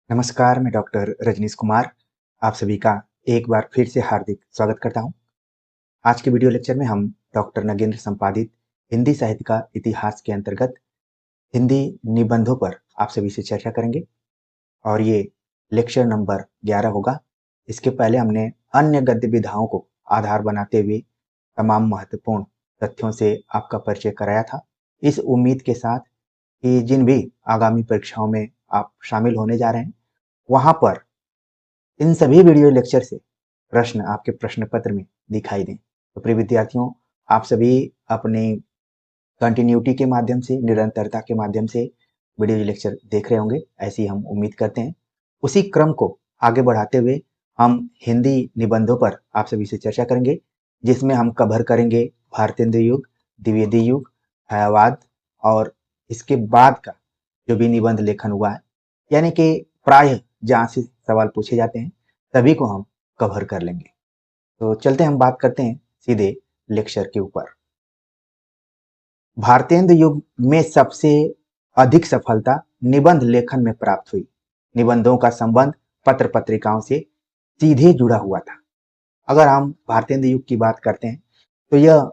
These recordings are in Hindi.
नमस्कार, मैं डॉक्टर रजनीश कुमार आप सभी का एक बार फिर से हार्दिक स्वागत करता हूं। आज के वीडियो लेक्चर में हम डॉक्टर नगेंद्र संपादित हिंदी साहित्य का इतिहास के अंतर्गत हिंदी निबंधों पर आप सभी से चर्चा करेंगे और ये लेक्चर नंबर 11 होगा। इसके पहले हमने अन्य गद्य विधाओं को आधार बनाते हुए तमाम महत्वपूर्ण तथ्यों से आपका परिचय कराया था। इस उम्मीद के साथ कि जिन भी आगामी परीक्षाओं में आप शामिल होने जा रहे हैं, वहां पर इन सभी वीडियो लेक्चर से प्रश्न आपके प्रश्न पत्र में दिखाई दें। तो प्रिय विद्यार्थियों, आप सभी अपने कंटिन्यूटी के माध्यम से, निरंतरता के माध्यम से वीडियो लेक्चर देख रहे होंगे, ऐसी हम उम्मीद करते हैं। उसी क्रम को आगे बढ़ाते हुए हम हिंदी निबंधों पर आप सभी से चर्चा करेंगे, जिसमें हम कवर करेंगे भारतेंदु युग, द्विवेदी युग, छायावाद और इसके बाद का जो भी निबंध लेखन हुआ है, यानी कि प्रायः जहाँ से सवाल पूछे जाते हैं सभी को हम कवर कर लेंगे। तो चलते हम बात करते हैं सीधे लेक्चर के ऊपर। भारतेंदु युग में सबसे अधिक सफलता निबंध लेखन में प्राप्त हुई। निबंधों का संबंध पत्र पत्रिकाओं से सीधे जुड़ा हुआ था। अगर हम भारतेंदु युग की बात करते हैं तो यह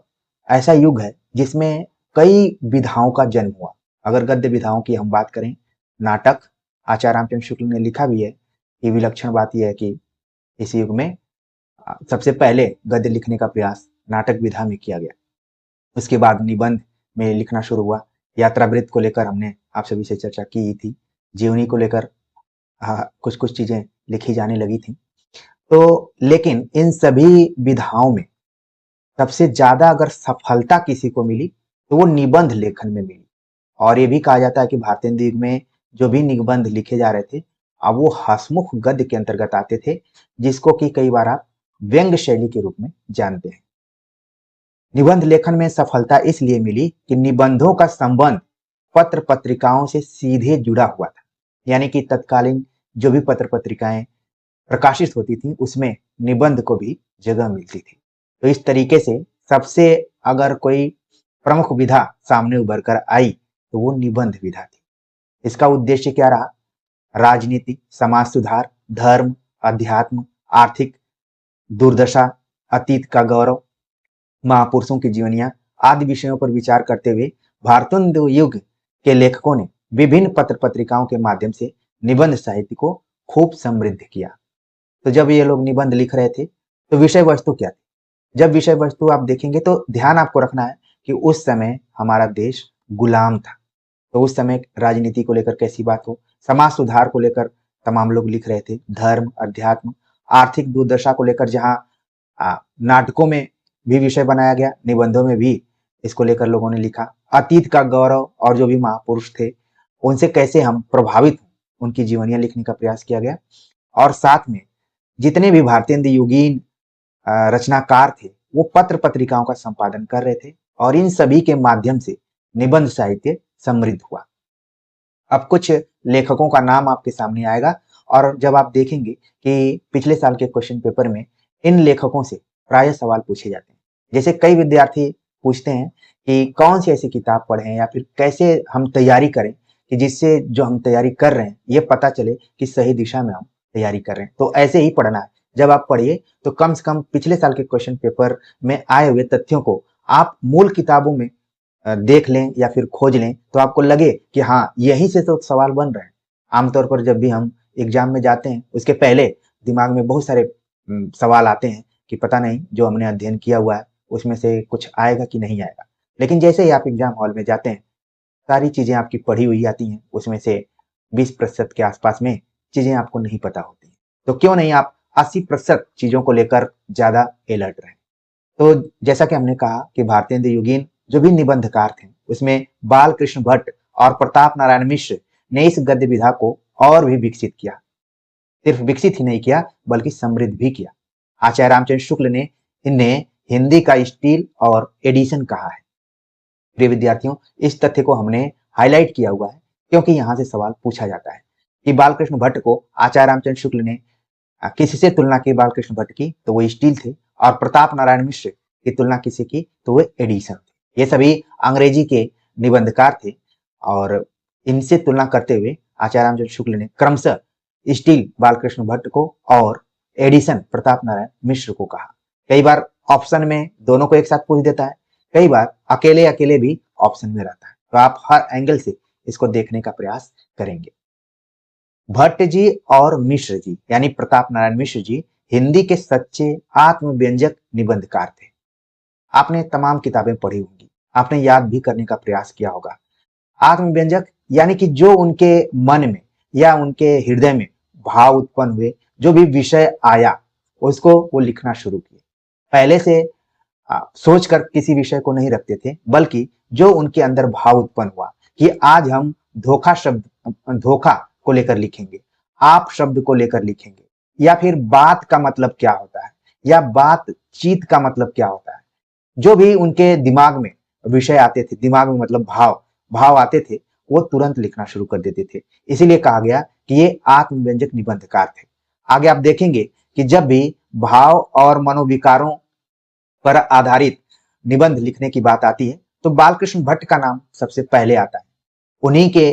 ऐसा युग है जिसमें कई विधाओं का जन्म हुआ। अगर गद्य विधाओं की हम बात करें, नाटक आचार्य रामचंद्र शुक्ल ने लिखा भी है। ये विलक्षण बात यह है कि इस युग में सबसे पहले गद्य लिखने का प्रयास नाटक विधा में किया गया। उसके बाद निबंध में लिखना शुरू हुआ। यात्रावृत्त को लेकर हमने आप सभी से चर्चा की थी। जीवनी को लेकर कुछ कुछ चीजें लिखी जाने लगी थी। तो लेकिन इन सभी विधाओं में सबसे ज्यादा अगर सफलता किसी को मिली तो वो निबंध लेखन में मिली। और ये भी कहा जाता है कि भारतेंदु युग में जो भी निबंध लिखे जा रहे थे, अब वो हसमुख गद्य के अंतर्गत आते थे, जिसको कि कई बार आप व्यंग्य शैली के रूप में जानते हैं। निबंध लेखन में सफलता इसलिए मिली कि निबंधों का संबंध पत्र पत्रिकाओं से सीधे जुड़ा हुआ था। यानी कि तत्कालीन जो भी पत्र पत्रिकाएं प्रकाशित होती थी उसमें निबंध को भी जगह मिलती थी। तो इस तरीके से सबसे अगर कोई प्रमुख विधा सामने उभर कर आई तो वो निबंध विधा थी। इसका उद्देश्य क्या रहा? राजनीति, समाज सुधार, धर्म, अध्यात्म, आर्थिक दुर्दशा, अतीत का गौरव, महापुरुषों की जीवनियां आदि विषयों पर विचार करते हुए भारतेंदु युग के लेखकों ने विभिन्न पत्र पत्रिकाओं के माध्यम से निबंध साहित्य को खूब समृद्ध किया। तो जब ये लोग निबंध लिख रहे थे तो विषय वस्तु क्या थी? जब विषय वस्तु आप देखेंगे तो ध्यान आपको रखना है कि उस समय हमारा देश गुलाम था। तो उस समय राजनीति को लेकर कैसी बात हो, समाज सुधार को लेकर तमाम लोग लिख रहे थे, धर्म, अध्यात्म, आर्थिक दुर्दशा को लेकर जहां नाटकों में भी विषय बनाया गया, निबंधों में भी इसको लेकर लोगों ने लिखा। अतीत का गौरव और जो भी महापुरुष थे उनसे कैसे हम प्रभावित हों, उनकी जीवनियां लिखने का प्रयास किया गया। और साथ में जितने भी भारतेंदु युगीन रचनाकार थे वो पत्र पत्रिकाओं का संपादन कर रहे थे और इन सभी के माध्यम से निबंध साहित्य समृद्ध हुआ। अब कुछ लेखकों का नाम आपके सामने आएगा और जब आप देखेंगे कि पिछले साल के क्वेश्चन पेपर में इन लेखकों से प्राय सवाल पूछे जाते हैं। जैसे कई विद्यार्थी पूछते हैं कि कौन सी ऐसी किताब पढ़ें या फिर कैसे हम तैयारी करें कि जिससे जो हम तैयारी कर रहे हैं ये पता चले कि सही दिशा में हम तैयारी कर रहे हैं। तो ऐसे ही पढ़ना है। जब आप पढ़िए तो कम से कम पिछले साल के क्वेश्चन पेपर में आए हुए तथ्यों को आप मूल किताबों में देख लें या फिर खोज लें तो आपको लगे कि हाँ, यहीं से तो सवाल बन रहे हैं। आमतौर पर जब भी हम एग्जाम में जाते हैं उसके पहले दिमाग में बहुत सारे सवाल आते हैं कि पता नहीं जो हमने अध्ययन किया हुआ है उसमें से कुछ आएगा कि नहीं आएगा। लेकिन जैसे ही आप एग्जाम हॉल में जाते हैं सारी चीजें आपकी पढ़ी हुई आती हैं, उसमें से 20% के आसपास में चीजें आपको नहीं पता होती। तो क्यों नहीं आप 80% चीजों को लेकर ज्यादा अलर्ट रहें। तो जैसा कि हमने कहा कि भारतेंदु युगीन जो भी निबंधकार थे उसमें बालकृष्ण भट्ट और प्रताप नारायण मिश्र ने इस गद्य विधा को और भी विकसित किया। सिर्फ विकसित ही नहीं किया बल्कि समृद्ध भी किया। आचार्य रामचंद्र शुक्ल ने इन्हें हिंदी का स्टील और एडिशन कहा है। प्रिय विद्यार्थियों, इस तथ्य को हमने हाईलाइट किया हुआ है क्योंकि यहाँ से सवाल पूछा जाता है कि बालकृष्ण भट्ट को आचार्य रामचंद्र शुक्ल ने किससे तुलना की? बालकृष्ण भट्ट की तो वो स्टील थे और प्रताप नारायण मिश्र की तुलना किसी की तो वो एडिशन थे। ये सभी अंग्रेजी के निबंधकार थे और इनसे तुलना करते हुए आचार्य रामचंद्र शुक्ल ने क्रमशः स्टील बालकृष्ण भट्ट को और एडिसन प्रताप नारायण मिश्र को कहा। कई बार ऑप्शन में दोनों को एक साथ पूछ देता है, कई बार अकेले अकेले भी ऑप्शन में रहता है। तो आप हर एंगल से इसको देखने का प्रयास करेंगे। भट्ट जी और मिश्र जी यानी प्रताप नारायण मिश्र जी हिंदी के सच्चे आत्मव्यंजक निबंधकार थे। आपने तमाम किताबें पढ़ी होंगी, आपने याद भी करने का प्रयास किया होगा। आत्मव्यंजक यानी कि जो उनके मन में या उनके हृदय में भाव उत्पन्न हुए, जो भी विषय आया उसको वो लिखना शुरू किए। पहले से सोचकर किसी विषय को नहीं रखते थे, बल्कि जो उनके अंदर भाव उत्पन्न हुआ कि आज हम धोखा को लेकर लिखेंगे, आप शब्द को लेकर लिखेंगे, या फिर बात का मतलब क्या होता है, या बातचीत का मतलब क्या होता है। जो भी उनके दिमाग में विषय आते थे, दिमाग में मतलब भाव आते थे, वो तुरंत लिखना शुरू कर देते थे। इसीलिए कहा गया कि ये आत्मव्यंजक निबंधकार थे। आगे आप देखेंगे कि जब भी भाव और मनोविकारों पर आधारित निबंध लिखने की बात आती है तो बालकृष्ण भट्ट का नाम सबसे पहले आता है। उन्हीं के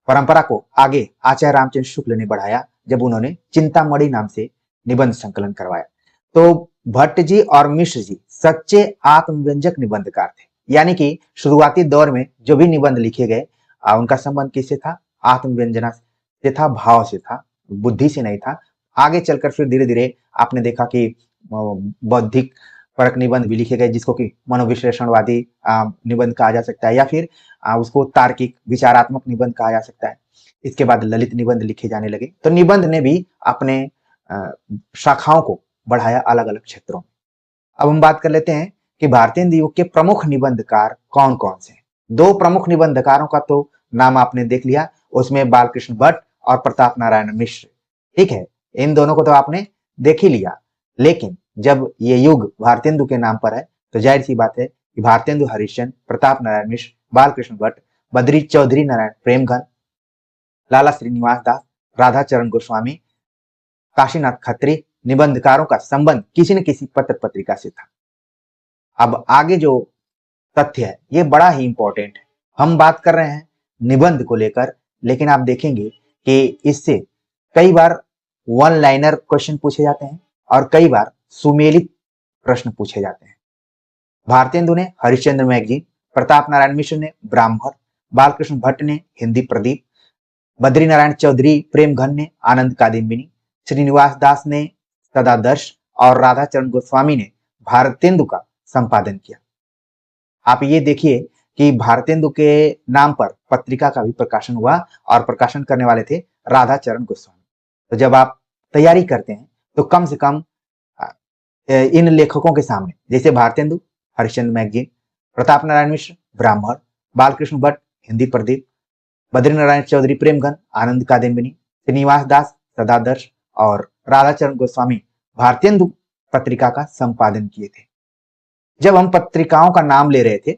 परंपरा को आगे आचार्य रामचंद्र शुक्ल ने बढ़ाया जब उन्होंने चिंतामणि नाम से निबंध संकलन करवाया। तो भट्ट जी और मिश्र जी सच्चे आत्मव्यंजक निबंधकार थे, यानी कि शुरुआती दौर में जो भी निबंध लिखे गए उनका संबंध किससे था? आत्मव्यंजना से था, भाव से था, बुद्धि से नहीं था। आगे चलकर फिर धीरे धीरे आपने देखा कि बौद्धिक परक निबंध भी लिखे गए, जिसको कि मनोविश्लेषणवादी निबंध कहा जा सकता है, या फिर उसको तार्किक विचारात्मक निबंध कहा जा सकता है। इसके बाद ललित निबंध लिखे जाने लगे। तो निबंध ने भी अपने शाखाओं को बढ़ाया अलग अलग क्षेत्रों में। अब हम बात कर लेते हैं कि भारतीय हिंदी युग के प्रमुख निबंधकार कौन कौन से हैं। दो प्रमुख निबंधकारों का तो नाम आपने देख लिया, उसमें बालकृष्ण भट्ट और प्रताप नारायण मिश्र। ठीक है, इन दोनों को तो आपने देख ही लिया। लेकिन जब ये युग भारतेंदु के नाम पर है तो जाहिर सी बात है कि भारतेंदु हरिश्चंद्र, प्रताप नारायण मिश्र, बालकृष्ण भट्ट, बद्री चौधरी नारायण प्रेमघन, लाला श्रीनिवास दास, राधा चरण गोस्वामी, काशीनाथ खत्री निबंधकारों का संबंध किसी न किसी पत्र पत्रिका से था। अब आगे जो तथ्य है ये बड़ा ही इंपॉर्टेंट है। हम बात कर रहे हैं निबंध को लेकर, लेकिन आप देखेंगे कि इससे कई बार वन लाइनर क्वेश्चन पूछे जाते हैं और कई बार सुमेलित प्रश्न पूछे जाते हैं। भारतेंदु ने हरिश्चंद्र मैगजीन, प्रताप नारायण मिश्र ने ब्राह्मण, बालकृष्ण भट्ट ने हिंदी प्रदीप, बद्री नारायण चौधरी प्रेमघन ने आनंद कादम्बिनी, श्रीनिवास दास ने सदादर्श और राधा चरण गोस्वामी ने भारतेंदु का संपादन किया। आप ये देखिए कि भारतेंदु के नाम पर पत्रिका का भी प्रकाशन हुआ और प्रकाशन करने वाले थे राधा चरण गोस्वामी। तो जब आप तैयारी करते हैं तो कम से कम इन लेखकों के सामने, जैसे भारतेंदु हरिश्चंद्र मैगजीन, प्रताप नारायण मिश्र ब्राह्मण, बालकृष्ण भट्ट हिंदी प्रदीप, बद्री नारायण चौधरी प्रेमघन आनंद कादम्बिनी, श्रीनिवास दास सदादर्श और राधा चरण गोस्वामी भारतेंदु पत्रिका का संपादन किए थे। जब हम पत्रिकाओं का नाम ले रहे थे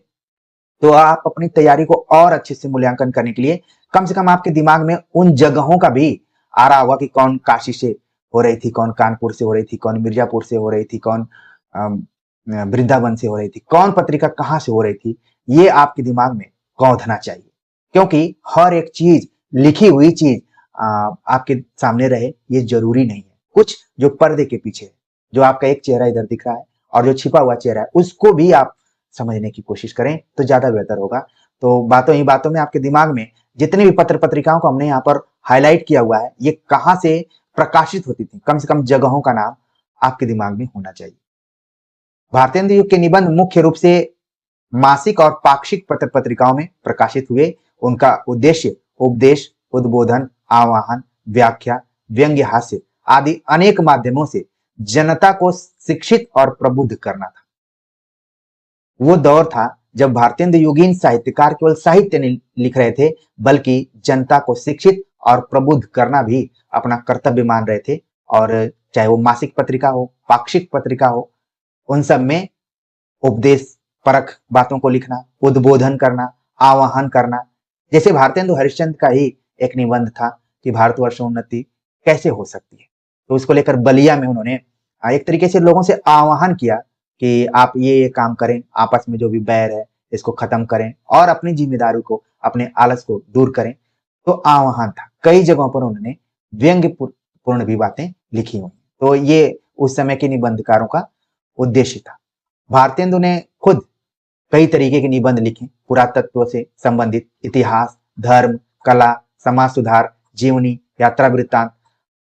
तो आप अपनी तैयारी को और अच्छे से मूल्यांकन करने के लिए कम से कम आपके दिमाग में उन जगहों का भी आ रहा होगा कि कौन काशी से हो रही थी, कौन कानपुर से हो रही थी, कौन मिर्जापुर से हो रही थी, कौन वृंदावन से हो रही थी, कौन पत्रिका कहाँ से हो रही थी। ये आपके दिमाग में गौंधना चाहिए, क्योंकि हर एक चीज, लिखी हुई चीज आपके सामने रहे ये जरूरी नहीं है। कुछ जो पर्दे के पीछे, जो आपका एक चेहरा इधर दिख रहा है और जो छिपा हुआ चेहरा है, उसको भी आप समझने की कोशिश करें तो ज्यादा बेहतर होगा। तो बातों ही बातों में आपके दिमाग में जितने भी पत्र पत्रिकाओं को हमने यहाँ पर हाईलाइट किया हुआ है, ये कहाँ से प्रकाशित होती थी, कम से कम जगहों का नाम आपके दिमाग में होना चाहिए। भारतेंदु युग के निबंध मुख्य रूप से मासिक और पाक्षिक पत्र पत्रिकाओं में प्रकाशित हुए। उनका उद्देश्य उपदेश, उद्बोधन, आवाहन, व्याख्या, व्यंग्य हास्य आदि अनेक माध्यमों से जनता को शिक्षित और प्रबुद्ध करना था। वो दौर था जब भारतेंदु युगीन साहित्यकार केवल साहित्य नहीं लिख रहे थे, बल्कि जनता को शिक्षित और प्रबुद्ध करना भी अपना कर्तव्य मान रहे थे। और चाहे वो मासिक पत्रिका हो, पाक्षिक पत्रिका हो, उन सब में उपदेश परक बातों को लिखना, उद्बोधन करना, आवाहन करना। जैसे भारतेंदु हरिश्चंद्र का ही एक निबंध था कि भारतवर्षोन्नति कैसे हो सकती है, तो उसको लेकर बलिया में उन्होंने एक तरीके से लोगों से आह्वान किया कि आप ये काम करें, आपस में जो भी बैर है इसको खत्म करें और अपनी जिम्मेदारी को, अपने आलस को दूर करें। तो आह्वान था। कई जगहों पर उन्होंने व्यंग्य पूर्ण भी बातें लिखी हुई। तो ये उस समय के निबंधकारों का उद्देश्य था। भारतेंदु ने खुद कई तरीके के निबंध लिखे, पुरातत्व से संबंधित, इतिहास, धर्म, कला, समाज सुधार, जीवनी, यात्रा वृत्तांत,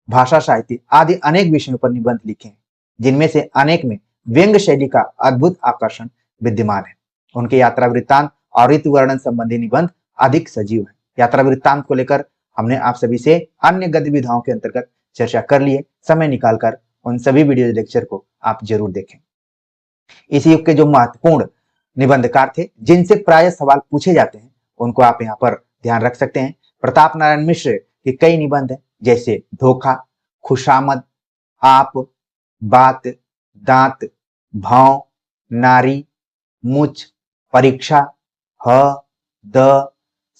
भाषा साहित्य आदि अनेक विषयों पर निबंध लिखे हैं, जिनमें से अनेक में व्यंग्य शैली का अद्भुत आकर्षण विद्यमान है। उनके यात्रा वृत्तांत और ऋतु वर्णन संबंधी निबंध अधिक सजीव है। यात्रा वृत्तांत को लेकर हमने आप सभी से अन्य गतिविधियों के अंतर्गत चर्चा कर ली है। समय निकालकर उन सभी वीडियो लेक्चर को आप जरूर देखें। इस युग के जो महत्वपूर्ण निबंधकार थे, जिनसे प्राय सवाल पूछे जाते हैं, उनको आप यहाँ पर ध्यान रख सकते हैं। प्रताप नारायण मिश्र के कई निबंध हैं, जैसे धोखा, खुशामद, आप, बात, दांत, भाव, नारी, मुझ, परीक्षा, ह, द,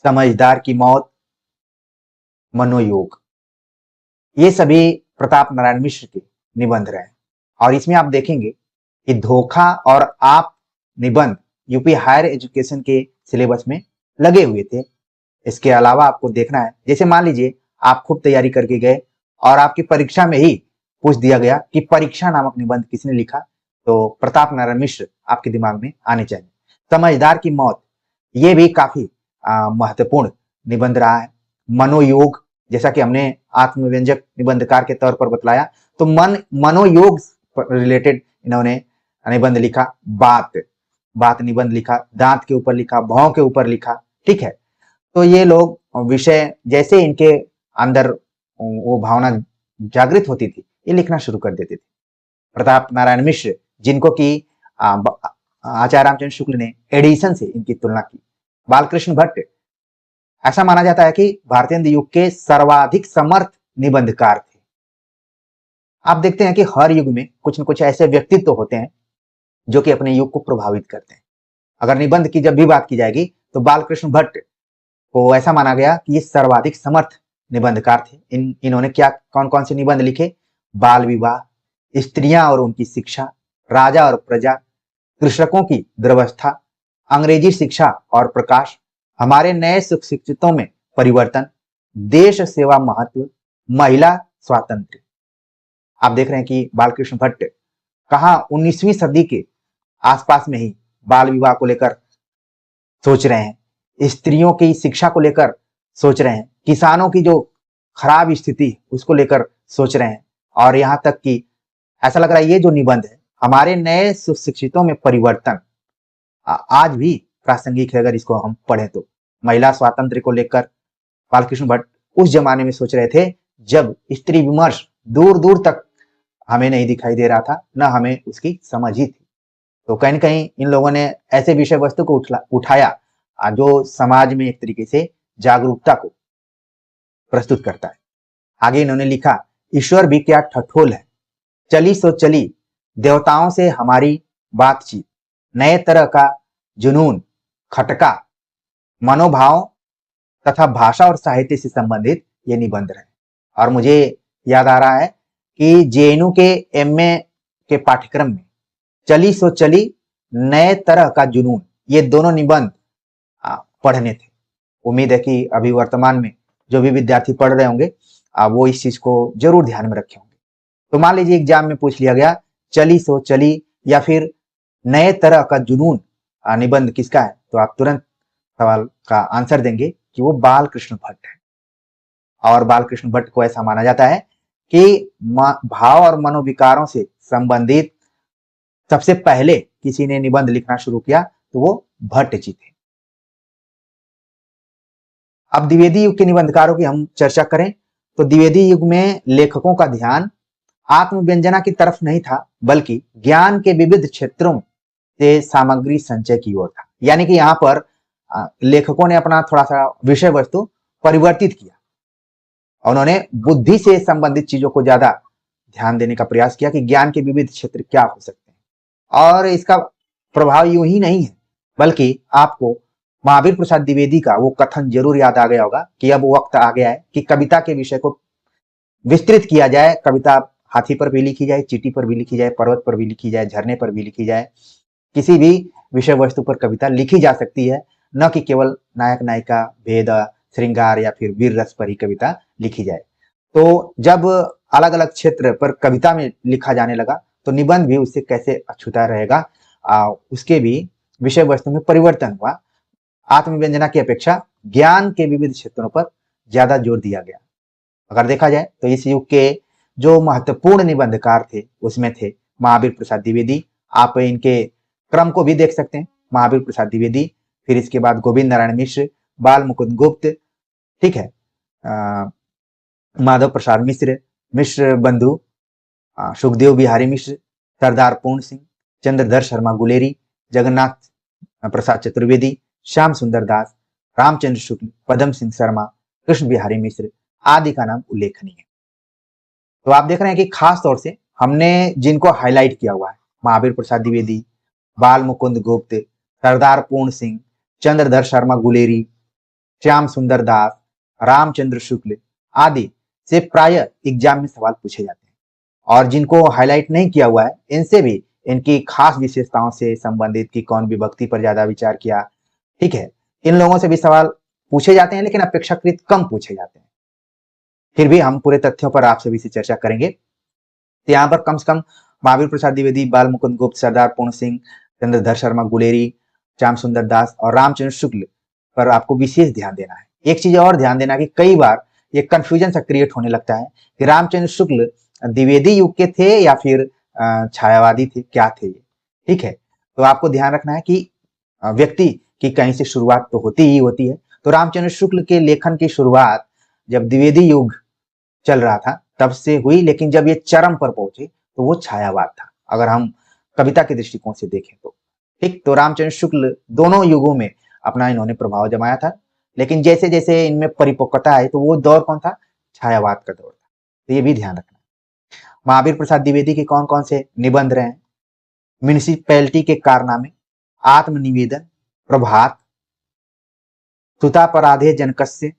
समझदार की मौत, मनोयोग, ये सभी प्रताप नारायण मिश्र के निबंध रहे। और इसमें आप देखेंगे कि धोखा और आप निबंध यूपी हायर एजुकेशन के सिलेबस में लगे हुए थे। इसके अलावा आपको देखना है, जैसे मान लीजिए आप खूब तैयारी करके गए और आपकी परीक्षा में ही पूछ दिया गया कि परीक्षा नामक निबंध किसने लिखा, तो प्रताप नारायण मिश्र आपके दिमाग में आने चाहिए। समझदार की मौत, ये भी काफी महत्वपूर्ण निबंध रहा है। मनोयोग, जैसा कि हमने आत्मव्यंजक निबंधकार के तौर पर बतलाया, तो मनोयोग रिलेटेड इन्होंने निबंध लिखा। बात निबंध लिखा, दांत के ऊपर लिखा, भाव के ऊपर लिखा। ठीक है, तो ये लोग विषय जैसे इनके अंदर वो भावना जागृत होती थी, ये लिखना शुरू कर देते थे। प्रताप नारायण मिश्र, जिनको कि आचार्य रामचंद्र शुक्ल ने एडिशन से इनकी तुलना की। बालकृष्ण भट्ट, ऐसा माना जाता है कि भारतेंदु युग के सर्वाधिक समर्थ निबंधकार थे। आप देखते हैं कि हर युग में कुछ न कुछ ऐसे व्यक्तित्व होते हैं जो कि अपने युग को प्रभावित करते हैं। अगर निबंध की जब भी बात की जाएगी तो बालकृष्ण भट्ट को ऐसा माना गया कि ये सर्वाधिक समर्थ निबंधकार थे। इन्होंने क्या कौन कौन से निबंध लिखे? बाल विवाह, स्त्रियां और उनकी शिक्षा, राजा और प्रजा, कृषकों की दुर्वस्था, अंग्रेजी शिक्षा और प्रकाश, हमारे नए शिक्षितों में परिवर्तन, देश सेवा महत्व, महिला स्वातंत्र्य। आप देख रहे हैं कि बालकृष्ण भट्ट कहा 19वीं सदी के आसपास में ही बाल विवाह को लेकर सोच रहे हैं, स्त्रियों की शिक्षा को लेकर सोच रहे हैं, किसानों की जो खराब स्थिति उसको लेकर सोच रहे हैं, और यहाँ तक कि ऐसा लग रहा है ये जो निबंध है हमारे नए शिक्षितों में परिवर्तन आज भी प्रासंगिक है अगर इसको हम पढ़ें तो। महिला स्वातंत्र्य को लेकर बालकृष्ण भट्ट उस जमाने में सोच रहे थे जब स्त्री विमर्श दूर दूर तक हमें नहीं दिखाई दे रहा था, न हमें उसकी समझ ही थी। तो कहीं न कहीं इन लोगों ने ऐसे विषय वस्तु को उठाया जो समाज में एक तरीके से जागरूकता को प्रस्तुत करता है। आगे इन्होंने लिखा, ईश्वर भी क्या ठठोल है, चली सो चली देवताओं से हमारी बातचीत, नए तरह का जुनून, खटका, मनोभाव तथा भाषा और साहित्य से संबंधित ये निबंध रहे। और मुझे याद आ रहा है कि जेएनयू के एमए के पाठ्यक्रम में चली सो चली, नए तरह का जुनून, ये दोनों निबंध पढ़ने थे। उम्मीद है कि अभी वर्तमान में जो भी विद्यार्थी पढ़ रहे होंगे वो इस चीज को जरूर ध्यान में रखे होंगे। तो मान लीजिए एग्जाम में पूछ लिया गया चली सो चली या फिर नए तरह का जुनून निबंध किसका है, तो आप तुरंत सवाल का आंसर देंगे कि वो बालकृष्ण भट्ट है। और बालकृष्ण भट्ट को ऐसा माना जाता है कि भाव और मनोविकारों से संबंधित सबसे पहले किसी ने निबंध लिखना शुरू किया तो वो भट्ट जी थे। अब द्विवेदी युग के निबंधकारों की हम चर्चा करें तो द्विवेदी युग में लेखकों का ध्यान आत्मव्यंजना की तरफ नहीं था, बल्कि ज्ञान के विविध क्षेत्रों से सामग्री संचय की ओर था। यानी कि यहाँ पर लेखकों ने अपना थोड़ा सा विषय वस्तु परिवर्तित किया। उन्होंने बुद्धि से संबंधित चीजों को ज्यादा ध्यान देने का प्रयास किया कि ज्ञान के विविध क्षेत्र क्या हो सकते हैं। और इसका प्रभाव यूं ही नहीं है, बल्कि आपको महावीर प्रसाद द्विवेदी का वो कथन जरूर याद आ गया होगा कि अब वक्त आ गया है कि कविता के विषय को विस्तृत किया जाए। कविता हाथी पर भी लिखी जाए, चींटी पर भी लिखी जाए, पर्वत पर भी लिखी जाए, झरने पर भी लिखी जाए, किसी भी विषय वस्तु पर कविता लिखी जा सकती है, न कि केवल नायक नायिका भेद श्रृंगार या फिर वीर रस पर ही कविता लिखी जाए। तो जब अलग अलग क्षेत्र पर कविता में लिखा जाने लगा तो निबंध भी उससे कैसे अछूता रहेगा, उसके भी विषय वस्तु में परिवर्तन हुआ। आत्मव्यंजना की अपेक्षा ज्ञान के विविध क्षेत्रों पर ज्यादा जोर दिया गया। अगर देखा जाए तो इस युग के जो महत्वपूर्ण निबंधकार थे उसमें थे महावीर प्रसाद द्विवेदी। आप इनके क्रम को भी देख सकते हैं, महावीर प्रसाद द्विवेदी, फिर इसके बाद गोविंद नारायण मिश्र, बाल मुकुंद गुप्त, ठीक है, माधव प्रसाद मिश्र, मिश्र बंधु, सुखदेव बिहारी मिश्र, सरदार पूर्ण सिंह, चंद्रधर शर्मा गुलेरी, जगन्नाथ प्रसाद चतुर्वेदी, श्याम सुंदर दास, रामचंद्र शुक्ल, पदम सिंह शर्मा, कृष्ण बिहारी मिश्र आदि का नाम उल्लेखनीय है। तो आप देख रहे हैं कि खास तौर से हमने जिनको हाईलाइट किया हुआ है, महावीर प्रसाद द्विवेदी, बाल मुकुंद गुप्त, सरदार पूर्ण सिंह, चंद्रधर शर्मा गुलेरी, श्याम सुंदर दास, रामचंद्र शुक्ल आदि से प्राय एग्जाम में सवाल पूछे जाते हैं। और जिनको हाईलाइट नहीं किया हुआ है इनसे भी इनकी खास विशेषताओं से संबंधित कि कौन विभक्ति पर ज्यादा विचार किया, ठीक है, इन लोगों से भी सवाल पूछे जाते हैं, लेकिन अपेक्षाकृत कम पूछे जाते हैं। फिर भी हम पूरे तथ्यों पर आप सभी से चर्चा करेंगे। तो यहाँ पर कम से कम महावीर प्रसाद द्विवेदी, बाल मुकुंद गुप्त, सरदार पूर्ण सिंह, चंद्रधर शर्मा गुलेरी, श्याम सुंदर दास और रामचंद्र शुक्ल पर आपको विशेष ध्यान देना है। एक चीज और ध्यान देना कि कई बार ये कंफ्यूजन सा क्रिएट होने लगता है कि रामचंद्र शुक्ल द्विवेदी युग के थे या फिर छायावादी थे, क्या थे ये, ठीक है। तो आपको ध्यान रखना है कि व्यक्ति की कहीं से शुरुआत तो होती ही होती है। तो रामचंद्र शुक्ल के लेखन की शुरुआत जब द्विवेदी युग चल रहा था तब से हुई, लेकिन जब ये चरम पर पहुंचे तो वो छायावाद था, अगर हम कविता के दृष्टिकोण से देखें तो, ठीक। तो रामचंद्र शुक्ल दोनों युगों में अपना इन्होंने प्रभाव जमाया था, लेकिन जैसे जैसे इनमें परिपक्वता आई तो वो दौर कौन था, छायावाद का दौर था। तो ये भी ध्यान रखना। महावीर प्रसाद द्विवेदी के कौन कौन से निबंध रहे हैं, म्युनिसिपैलिटी के कारनामे, आत्मनिवेदन, प्रभात, सुतापराधे जनकस्य,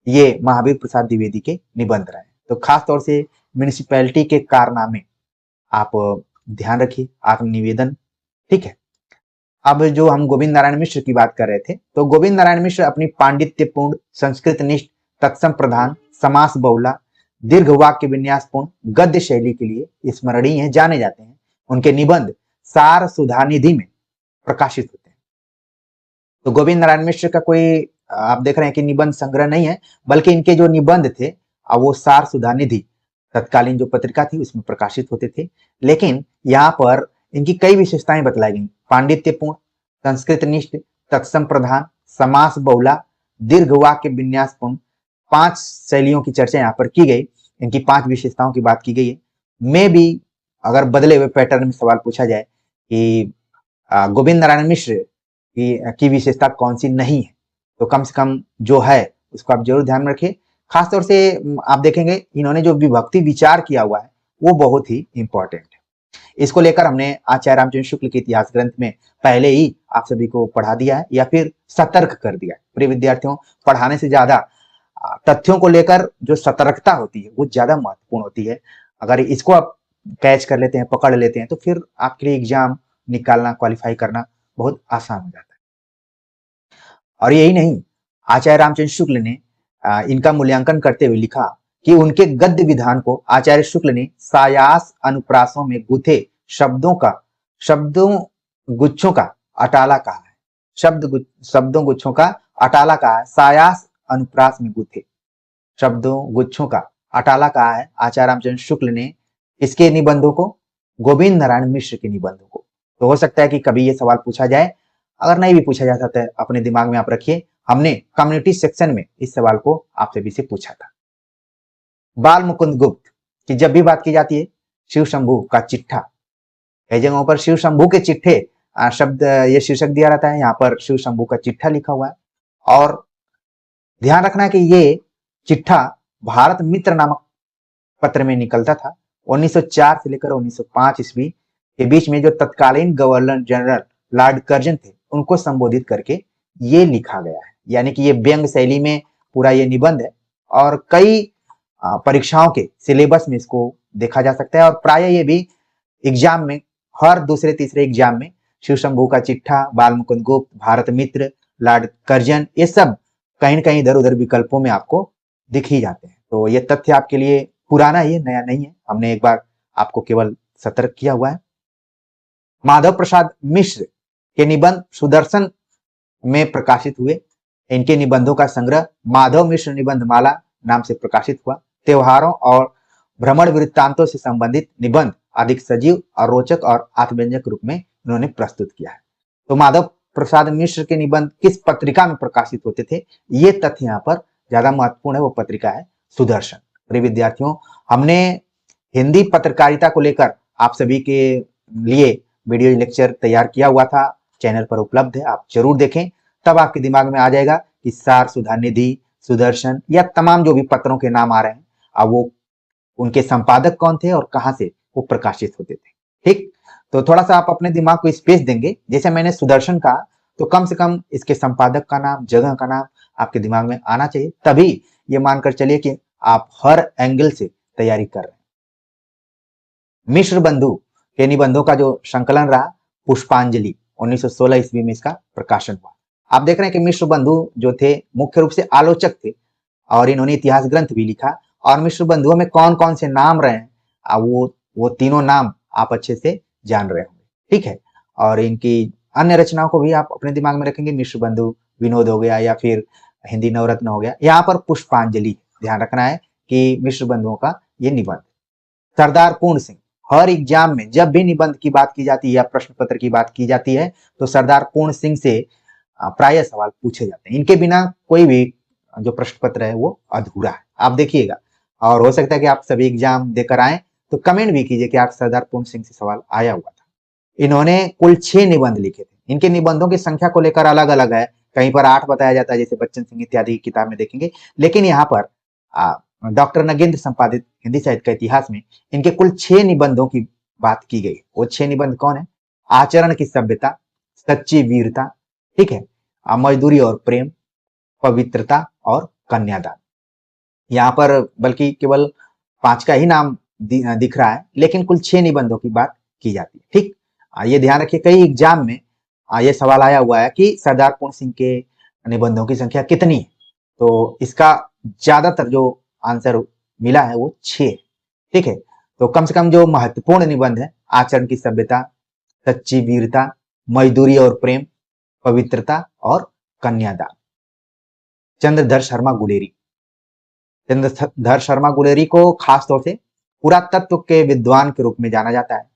ये महावीर प्रसाद द्विवेदी के निबंध रहे हैं। तो खास तौर से म्युनिसिपैलिटी के कारनामे आप ध्यान रखिए, आत्मनिवेदन, ठीक है। अब जो हम गोविंद नारायण मिश्र की बात कर रहे थे, तो गोविंद नारायण मिश्र अपनी पांडित्यपूर्ण, संस्कृत निष्ठ, तत्सम प्रधान, समास बहुला, दीर्घ वाक्य विन्यासपूर्ण गद्य शैली के लिए स्मरणीय है, जाने जाते हैं। उनके निबंध सार सुधानिधि में प्रकाशित होते हैं। तो गोविंद नारायण मिश्र का कोई आप देख रहे हैं कि निबंध संग्रह नहीं है, बल्कि इनके जो निबंध थे वो सार सुधानिधि तत्कालीन जो पत्रिका थी उसमें प्रकाशित होते थे। लेकिन यहाँ पर इनकी कई विशेषताएं बतलाई गई, पांडित्यपूर्ण, संस्कृत निष्ठ, तत्सम प्रधान, समास बहुला, दीर्घ वाक्य विन्यासपूर्ण, 5 शैलियों की चर्चा यहाँ पर की गई। इनकी 5 विशेषताओं की बात की गई है। में भी अगर बदले हुए पैटर्न में सवाल पूछा जाए कि गोविंद नारायण मिश्र की विशेषता कौन सी नहीं है, तो कम से कम जो है उसको आप जरूर ध्यान में रखिए। खासतौर से आप देखेंगे इन्होंने जो विभक्ति विचार किया हुआ है वो बहुत ही इंपॉर्टेंट है। इसको लेकर हमने आचार्य रामचंद्र शुक्ल के इतिहास ग्रंथ में पहले ही आप सभी को पढ़ा दिया है या फिर सतर्क कर दिया है। प्रिय विद्यार्थियों, पढ़ाने से ज्यादा तथ्यों को लेकर जो सतर्कता होती है वो ज्यादा महत्वपूर्ण होती है। अगर इसको आप कैच कर लेते हैं, पकड़ लेते हैं, तो फिर आपके लिए एग्जाम निकालना, क्वालिफाई करना बहुत आसान हो जाता है। और यही नहीं, आचार्य रामचंद्र शुक्ल ने इनका मूल्यांकन करते हुए लिखा कि उनके गद्य विधान को आचार्य शुक्ल ने सायास अनुप्रासों में गुथे शब्दों गुच्छों का अटाला कहा है। शब्दों गुच्छों का अटाला कहा है, सायास अनुप्रास में गुथे शब्दों गुच्छों का अटाला कहा है आचार्य रामचंद्र शुक्ल ने इसके निबंधों को, गोविंद नारायण मिश्र के निबंधों को। तो हो सकता है कि कभी ये सवाल पूछा जाए, अगर नहीं भी पूछा जा सकता है अपने दिमाग में आप रखिए, हमने कम्युनिटी सेक्शन में इस सवाल को आप सभी से पूछा था। बाल मुकुंद गुप्त की जब भी बात की जाती है, शिव शंभू का चिट्ठा, कई जगहों पर शिव शंभू के चिट्ठे शब्द ये शीर्षक दिया रहता है, यहाँ पर शिव शंभू का चिट्ठा लिखा हुआ है। और ध्यान रखना है कि ये चिट्ठा भारत मित्र नामक पत्र में निकलता था। 1904 से लेकर 1905 ईस्वी के बीच में जो तत्कालीन गवर्नर जनरल लॉर्ड कर्जन थे उनको संबोधित करके ये लिखा गया है। यानी कि ये व्यंग शैली में पूरा ये निबंध है और कई परीक्षाओं के सिलेबस में इसको देखा जा सकता है। और प्राय ये भी एग्जाम में, हर दूसरे तीसरे एग्जाम में शिव शंभू का चिट्ठा, बाल मुकुंद गुप्त, भारत मित्र, लॉर्ड कर्जन, ये सब कहीं न कहीं इधर उधर विकल्पों में आपको दिख ही जाते हैं। तो ये तथ्य आपके लिए पुराना ही है, नया नहीं है, हमने एक बार आपको केवल सतर्क किया हुआ है। माधव प्रसाद मिश्र के निबंध सुदर्शन में प्रकाशित हुए। इनके निबंधों का संग्रह माधव मिश्र निबंध माला नाम से प्रकाशित हुआ। त्योहारों और भ्रमण वृत्तांतों से संबंधित निबंध अधिक सजीव और रोचक और अर्थव्यंजक रूप में इन्होंने प्रस्तुत किया है। तो माधव प्रसाद मिश्र के निबंध किस पत्रिका में प्रकाशित होते थे, ये तथ्य यहाँ पर ज्यादा महत्वपूर्ण है। वो पत्रिका है सुदर्शन। प्रिय विद्यार्थियों, हमने हिंदी पत्रकारिता को लेकर आप सभी के लिए वीडियो लेक्चर तैयार किया हुआ था, चैनल पर उपलब्ध है, आप जरूर देखें। तब आपके दिमाग में आ जाएगा कि सार, सुधानिधि, सुदर्शन या तमाम जो भी पत्रों के नाम आ रहे हैं, अब वो उनके संपादक कौन थे और कहां से वो प्रकाशित होते थे। ठीक, तो थोड़ा सा आप अपने दिमाग को स्पेस देंगे। जैसे मैंने सुदर्शन कहा, तो कम से कम इसके संपादक का नाम, जगह का नाम आपके दिमाग में आना चाहिए, तभी ये मानकर चलिए कि आप हर एंगल से तैयारी कर रहे हैं। मिश्र बंधु के निबंधों का जो संकलन रहा, पुष्पांजलि, 1916 ईस्वी में इसका प्रकाशन हुआ। आप देख रहे हैं कि मिश्र बंधु जो थे मुख्य रूप से आलोचक थे और इन्होंने इतिहास ग्रंथ भी लिखा। और मिश्र बंधुओं में कौन कौन से नाम रहे हैं, वो तीनों नाम आप अच्छे से जान रहे होंगे। ठीक है, और इनकी अन्य रचनाओं को भी आप अपने दिमाग में रखेंगे। मिश्र बंधु विनोद हो गया या फिर हिंदी नवरत्न हो गया। यहाँ पर पुष्पांजलि ध्यान रखना है कि मिश्र बंधुओं का ये निबंध। सरदार पूर्ण सिंह, हर एग्जाम में जब भी निबंध की बात की जाती है या प्रश्न पत्र की बात की जाती है, तो सरदार पूर्ण सिंह से प्राय सवाल पूछे जाते हैं। इनके बिना कोई भी जो प्रश्न पत्र है वो अधूरा है, आप देखिएगा। और हो सकता है कि आप सभी एग्जाम देकर आए, तो कमेंट भी कीजिए कि आप सरदार पूर्ण सिंह से सवाल आया हुआ था। इन्होंने कुल 6 निबंध लिखे थे। इनके निबंधों की संख्या को लेकर अलग अलग है, कहीं पर 8 बताया जाता है, जैसे बच्चन सिंह इत्यादि की किताब में देखेंगे। लेकिन यहाँ पर डॉक्टर नगेंद्र संपादित हिंदी साहित्य का इतिहास में इनके कुल 6 निबंधों की बात की गई। वो 6 निबंध कौन है? आचरण की सभ्यता, सच्ची वीरता, ठीक है, मजदूरी और प्रेम, पवित्रता और कन्यादान। यहाँ पर बल्कि केवल 5 का ही नाम दिख रहा है, लेकिन कुल 6 निबंधों की बात की जाती है। ठीक, ये ध्यान रखिए, कई एग्जाम में ये सवाल आया हुआ है कि सरदार पूर्ण सिंह के निबंधों की संख्या कितनी है। तो इसका ज्यादातर जो आंसर मिला है वो 6। ठीक है, तो कम से कम जो महत्वपूर्ण निबंध है, आचरण की सभ्यता, सच्ची वीरता, मजदूरी और प्रेम, पवित्रता और कन्यादान। चंद्रधर शर्मा गुलेरी, चंद्रधर शर्मा गुलेरी को खास तौर से पुरातत्व के विद्वान के रूप में जाना जाता है।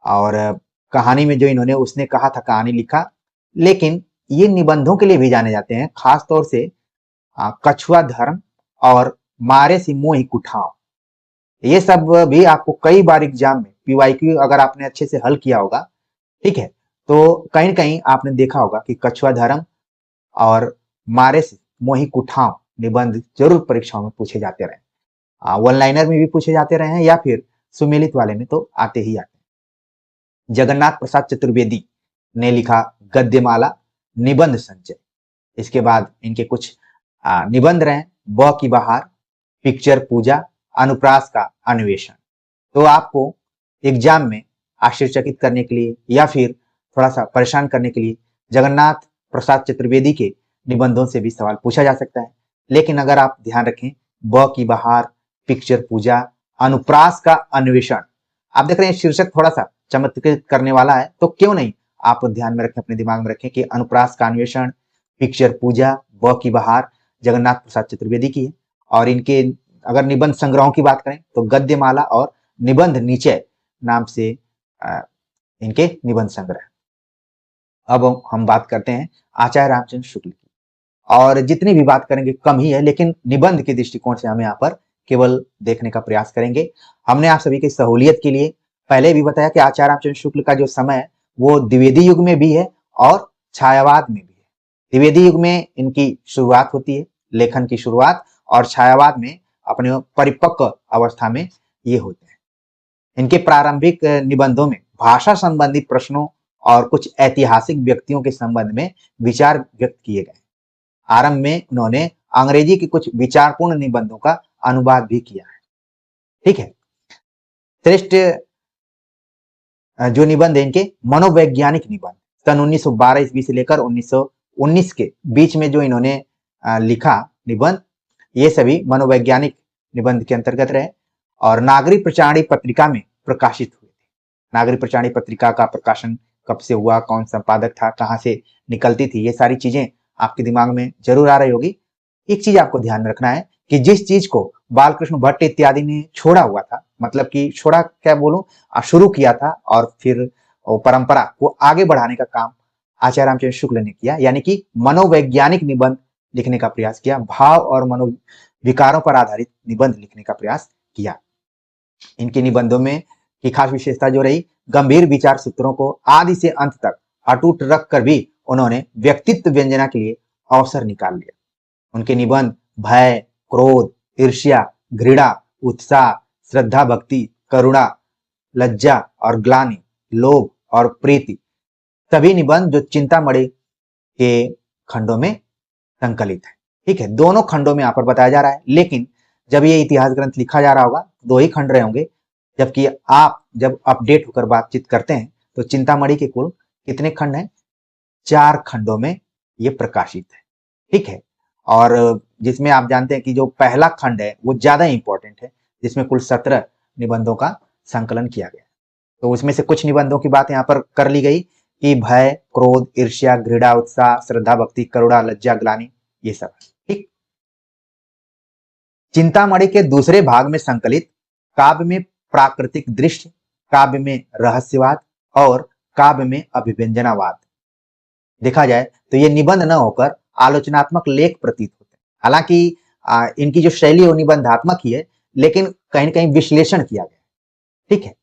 और कहानी में जो इन्होंने उसने कहा था, कहानी लिखा, लेकिन ये निबंधों के लिए भी जाने जाते हैं, खास तौर से कछुआ धर्म और मारे सी मोहि कुठाव। ये सब भी आपको कई बार एग्जाम में पीवाईक्यू अगर आपने अच्छे से हल किया होगा, ठीक है, तो कहीं न कहीं आपने देखा होगा कि कछुआ धर्म और मारे सी मोहि कुठाव निबंध जरूर परीक्षाओं में पूछे जाते रहे। वन लाइनर में भी पूछे जाते रहे हैं या फिर सुमेलित वाले में तो आते ही आते हैं। जगन्नाथ प्रसाद चतुर्वेदी ने लिखा गद्यमाला, निबंध संचय। इसके बाद इनके कुछ निबंध रहे, ब की बहार, पिक्चर पूजा, अनुप्रास का अन्वेषण। तो आपको एग्जाम में आश्चर्यचकित करने के लिए या फिर थोड़ा सा परेशान करने के लिए जगन्नाथ प्रसाद चतुर्वेदी के निबंधों से भी सवाल पूछा जा सकता है। लेकिन अगर आप ध्यान रखें, ब की बहार, पिक्चर पूजा, अनुप्रास का अन्वेषण, आप देख रहे हैं शीर्षक थोड़ा सा चमत्कृत करने वाला है, तो क्यों नहीं आप ध्यान में रखें, अपने दिमाग में रखें कि अनुप्रास का अन्वेषण, पिक्चर पूजा, ब की बहार जगन्नाथ प्रसाद चतुर्वेदी की है। और इनके अगर निबंध संग्रहों की बात करें तो गद्यमाला और निबंध निचय नाम से इनके निबंध संग्रह। अब हम बात करते हैं आचार्य रामचंद्र शुक्ल की, और जितनी भी बात करेंगे कम ही है, लेकिन निबंध के दृष्टिकोण से हम यहाँ पर केवल देखने का प्रयास करेंगे। हमने आप सभी की सहूलियत के लिए पहले भी बताया कि आचार्य रामचंद्र शुक्ल का जो समय है वो द्विवेदी युग में भी है और छायावाद में भी है। द्विवेदी युग में इनकी शुरुआत होती है, लेखन की शुरुआत, और छायावाद में अपने परिपक्व अवस्था में ये होते हैं। इनके प्रारंभिक निबंधों में भाषा संबंधी प्रश्नों और कुछ ऐतिहासिक व्यक्तियों के संबंध में विचार व्यक्त किए गए। आरंभ में उन्होंने अंग्रेजी के कुछ विचारपूर्ण निबंधों का अनुवाद भी किया है। ठीक है, श्रेष्ठ जो निबंध है इनके मनोवैज्ञानिक निबंध, सन 1912 ईस्वी से लेकर 1919 के बीच में जो इन्होंने लिखा निबंध, ये सभी मनोवैज्ञानिक निबंध के अंतर्गत रहे और नागरिक प्रचारणी पत्रिका में प्रकाशित हुए थे। नागरिक प्रचारणी पत्रिका का प्रकाशन कब से हुआ, कौन संपादक था, कहाँ से निकलती थी, ये सारी चीजें आपके दिमाग में जरूर आ रही होगी। एक चीज आपको ध्यान रखना है कि जिस चीज को बालकृष्ण भट्ट इत्यादि ने छोड़ा हुआ था, मतलब कि छोड़ा क्या बोलूं, शुरू किया था और फिर परंपरा को आगे बढ़ाने का काम आचार्य रामचंद्र शुक्ल ने किया, यानी कि मनोवैज्ञानिक निबंध लिखने का प्रयास किया, भाव और मनोविकारों पर आधारित निबंध लिखने का प्रयास किया। इनके निबंधों में की खास विशेषता जो रही, गंभीर विचार सूत्रों को आदि से अंत तक अटूट रखकर भी उन्होंने व्यक्तित्व व्यंजना के लिए अवसर निकाल लिया। उनके निबंध भय, क्रोध, ईर्ष्या, घृणा, उत्साह, श्रद्धा, भक्ति, करुणा, लज्जा और ग्लानि, लोभ और प्रीति, सभी निबंध जो चिंतामणि के खंडों में संकलित है। ठीक है, दोनों खंडों में यहाँ पर बताया जा रहा है, लेकिन जब ये इतिहास ग्रंथ लिखा जा रहा होगा दो ही खंड रहे होंगे, जबकि आप जब अपडेट होकर बातचीत करते हैं तो चिंतामणि के कुल कितने खंड हैं? 4 खंडों में ये प्रकाशित है। ठीक है, और जिसमें आप जानते हैं कि जो पहला खंड है वो ज्यादा इंपॉर्टेंट है, जिसमें कुल 17 निबंधों का संकलन किया गया। तो उसमें से कुछ निबंधों की बात यहाँ पर कर ली गई कि भय, क्रोध, ईर्ष्या, घृणा, उत्साह, श्रद्धा, भक्ति, करुणा, लज्जा, ग्लानि, ये सब। ठीक, चिंतामणि के दूसरे भाग में संकलित काव्य में प्राकृतिक दृश्य, काव्य में रहस्यवाद और काव्य में अभिव्यंजनावाद देखा जाए तो ये निबंध न होकर आलोचनात्मक लेख प्रतीत होते हैं। हालांकि इनकी जो शैली है निबंधात्मक ही है, लेकिन कहीं न कहीं विश्लेषण किया गया है। ठीक है,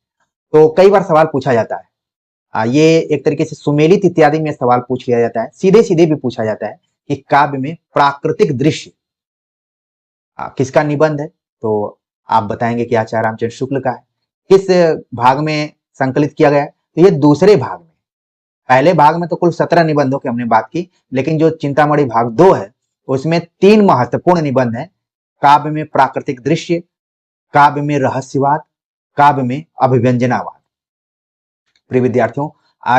तो कई बार सवाल पूछा जाता है, ये एक तरीके से सुमेलित इत्यादि में सवाल पूछ लिया जाता है, सीधे सीधे भी पूछा जाता है कि काव्य में प्राकृतिक दृश्य किसका निबंध है, तो आप बताएंगे कि आचार्य रामचंद्र शुक्ल का है। किस भाग में संकलित किया गया है? तो ये दूसरे भाग में। पहले भाग में तो कुल 17 निबंधों की हमने बात की, लेकिन जो चिंतामणि भाग 2 है उसमें 3 महत्वपूर्ण निबंध हैं, काव्य में प्राकृतिक दृश्य, काव्य में रहस्यवाद, काव्य में अभिव्यंजनावाद। प्रिय विद्यार्थियों,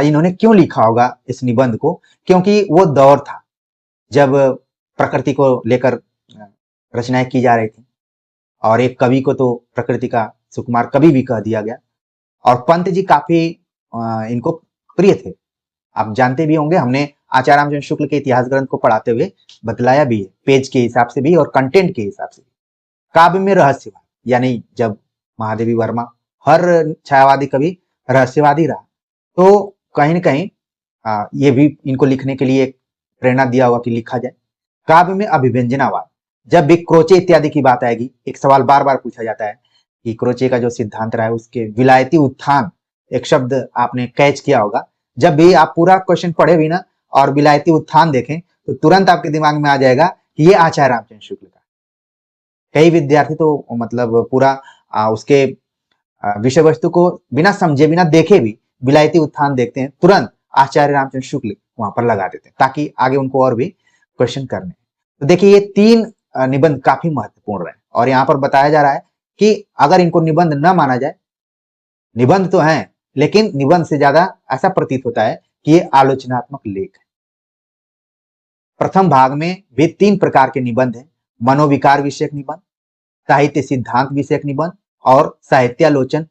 इन्होंने क्यों लिखा होगा इस निबंध को? क्योंकि वो दौर था जब प्रकृति को लेकर रचनाएं की जा रही थी, और एक कवि को तो प्रकृति का सुकुमार कवि भी कह दिया गया, और पंत जी काफी इनको प्रिय थे। आप जानते भी होंगे, हमने आचार्य रामचंद्र शुक्ल के इतिहास ग्रंथ को पढ़ाते हुए बतलाया भी है, पेज के हिसाब से भी और कंटेंट के हिसाब से भी। काव्य में रहस्यवाद, यानी जब महादेवी वर्मा, हर छायावादी कवि रहस्यवादी रहा, तो कहीं न कहीं ये भी इनको लिखने के लिए प्रेरणा दिया हुआ कि लिखा जाए। काव्य में अभिव्यंजनावाद, जब भी क्रोचे इत्यादि की बात आएगी, एक सवाल बार बार पूछा जाता है कि क्रोचे का जो सिद्धांत रहा है उसके विलायती उत्थान, एक शब्द आपने कैच किया होगा। जब भी आप पूरा क्वेश्चन पढ़े भी ना और विलायती उत्थान देखें तो तुरंत आपके दिमाग में आ जाएगा कि ये आचार्य रामचंद्र शुक्ल का। कई विद्यार्थी तो मतलब पूरा उसके विषय वस्तु को बिना समझे बिना देखे भी विलायती उत्थान देखते हैं, तुरंत आचार्य रामचंद्र शुक्ल वहां पर लगा देते हैं ताकि आगे उनको और भी क्वेश्चन करने। तो देखिए ये 3 निबंध काफी महत्वपूर्ण रहे, और यहाँ पर बताया जा रहा है कि अगर इनको निबंध न माना जाए, निबंध तो है लेकिन निबंध से ज्यादा ऐसा प्रतीत होता है कि ये आलोचनात्मक लेख है। प्रथम भाग में भी 3 प्रकार के निबंध हैं, मनोविकार विषयक निबंध, साहित्य सिद्धांत विषयक निबंध और साहित्यालोचन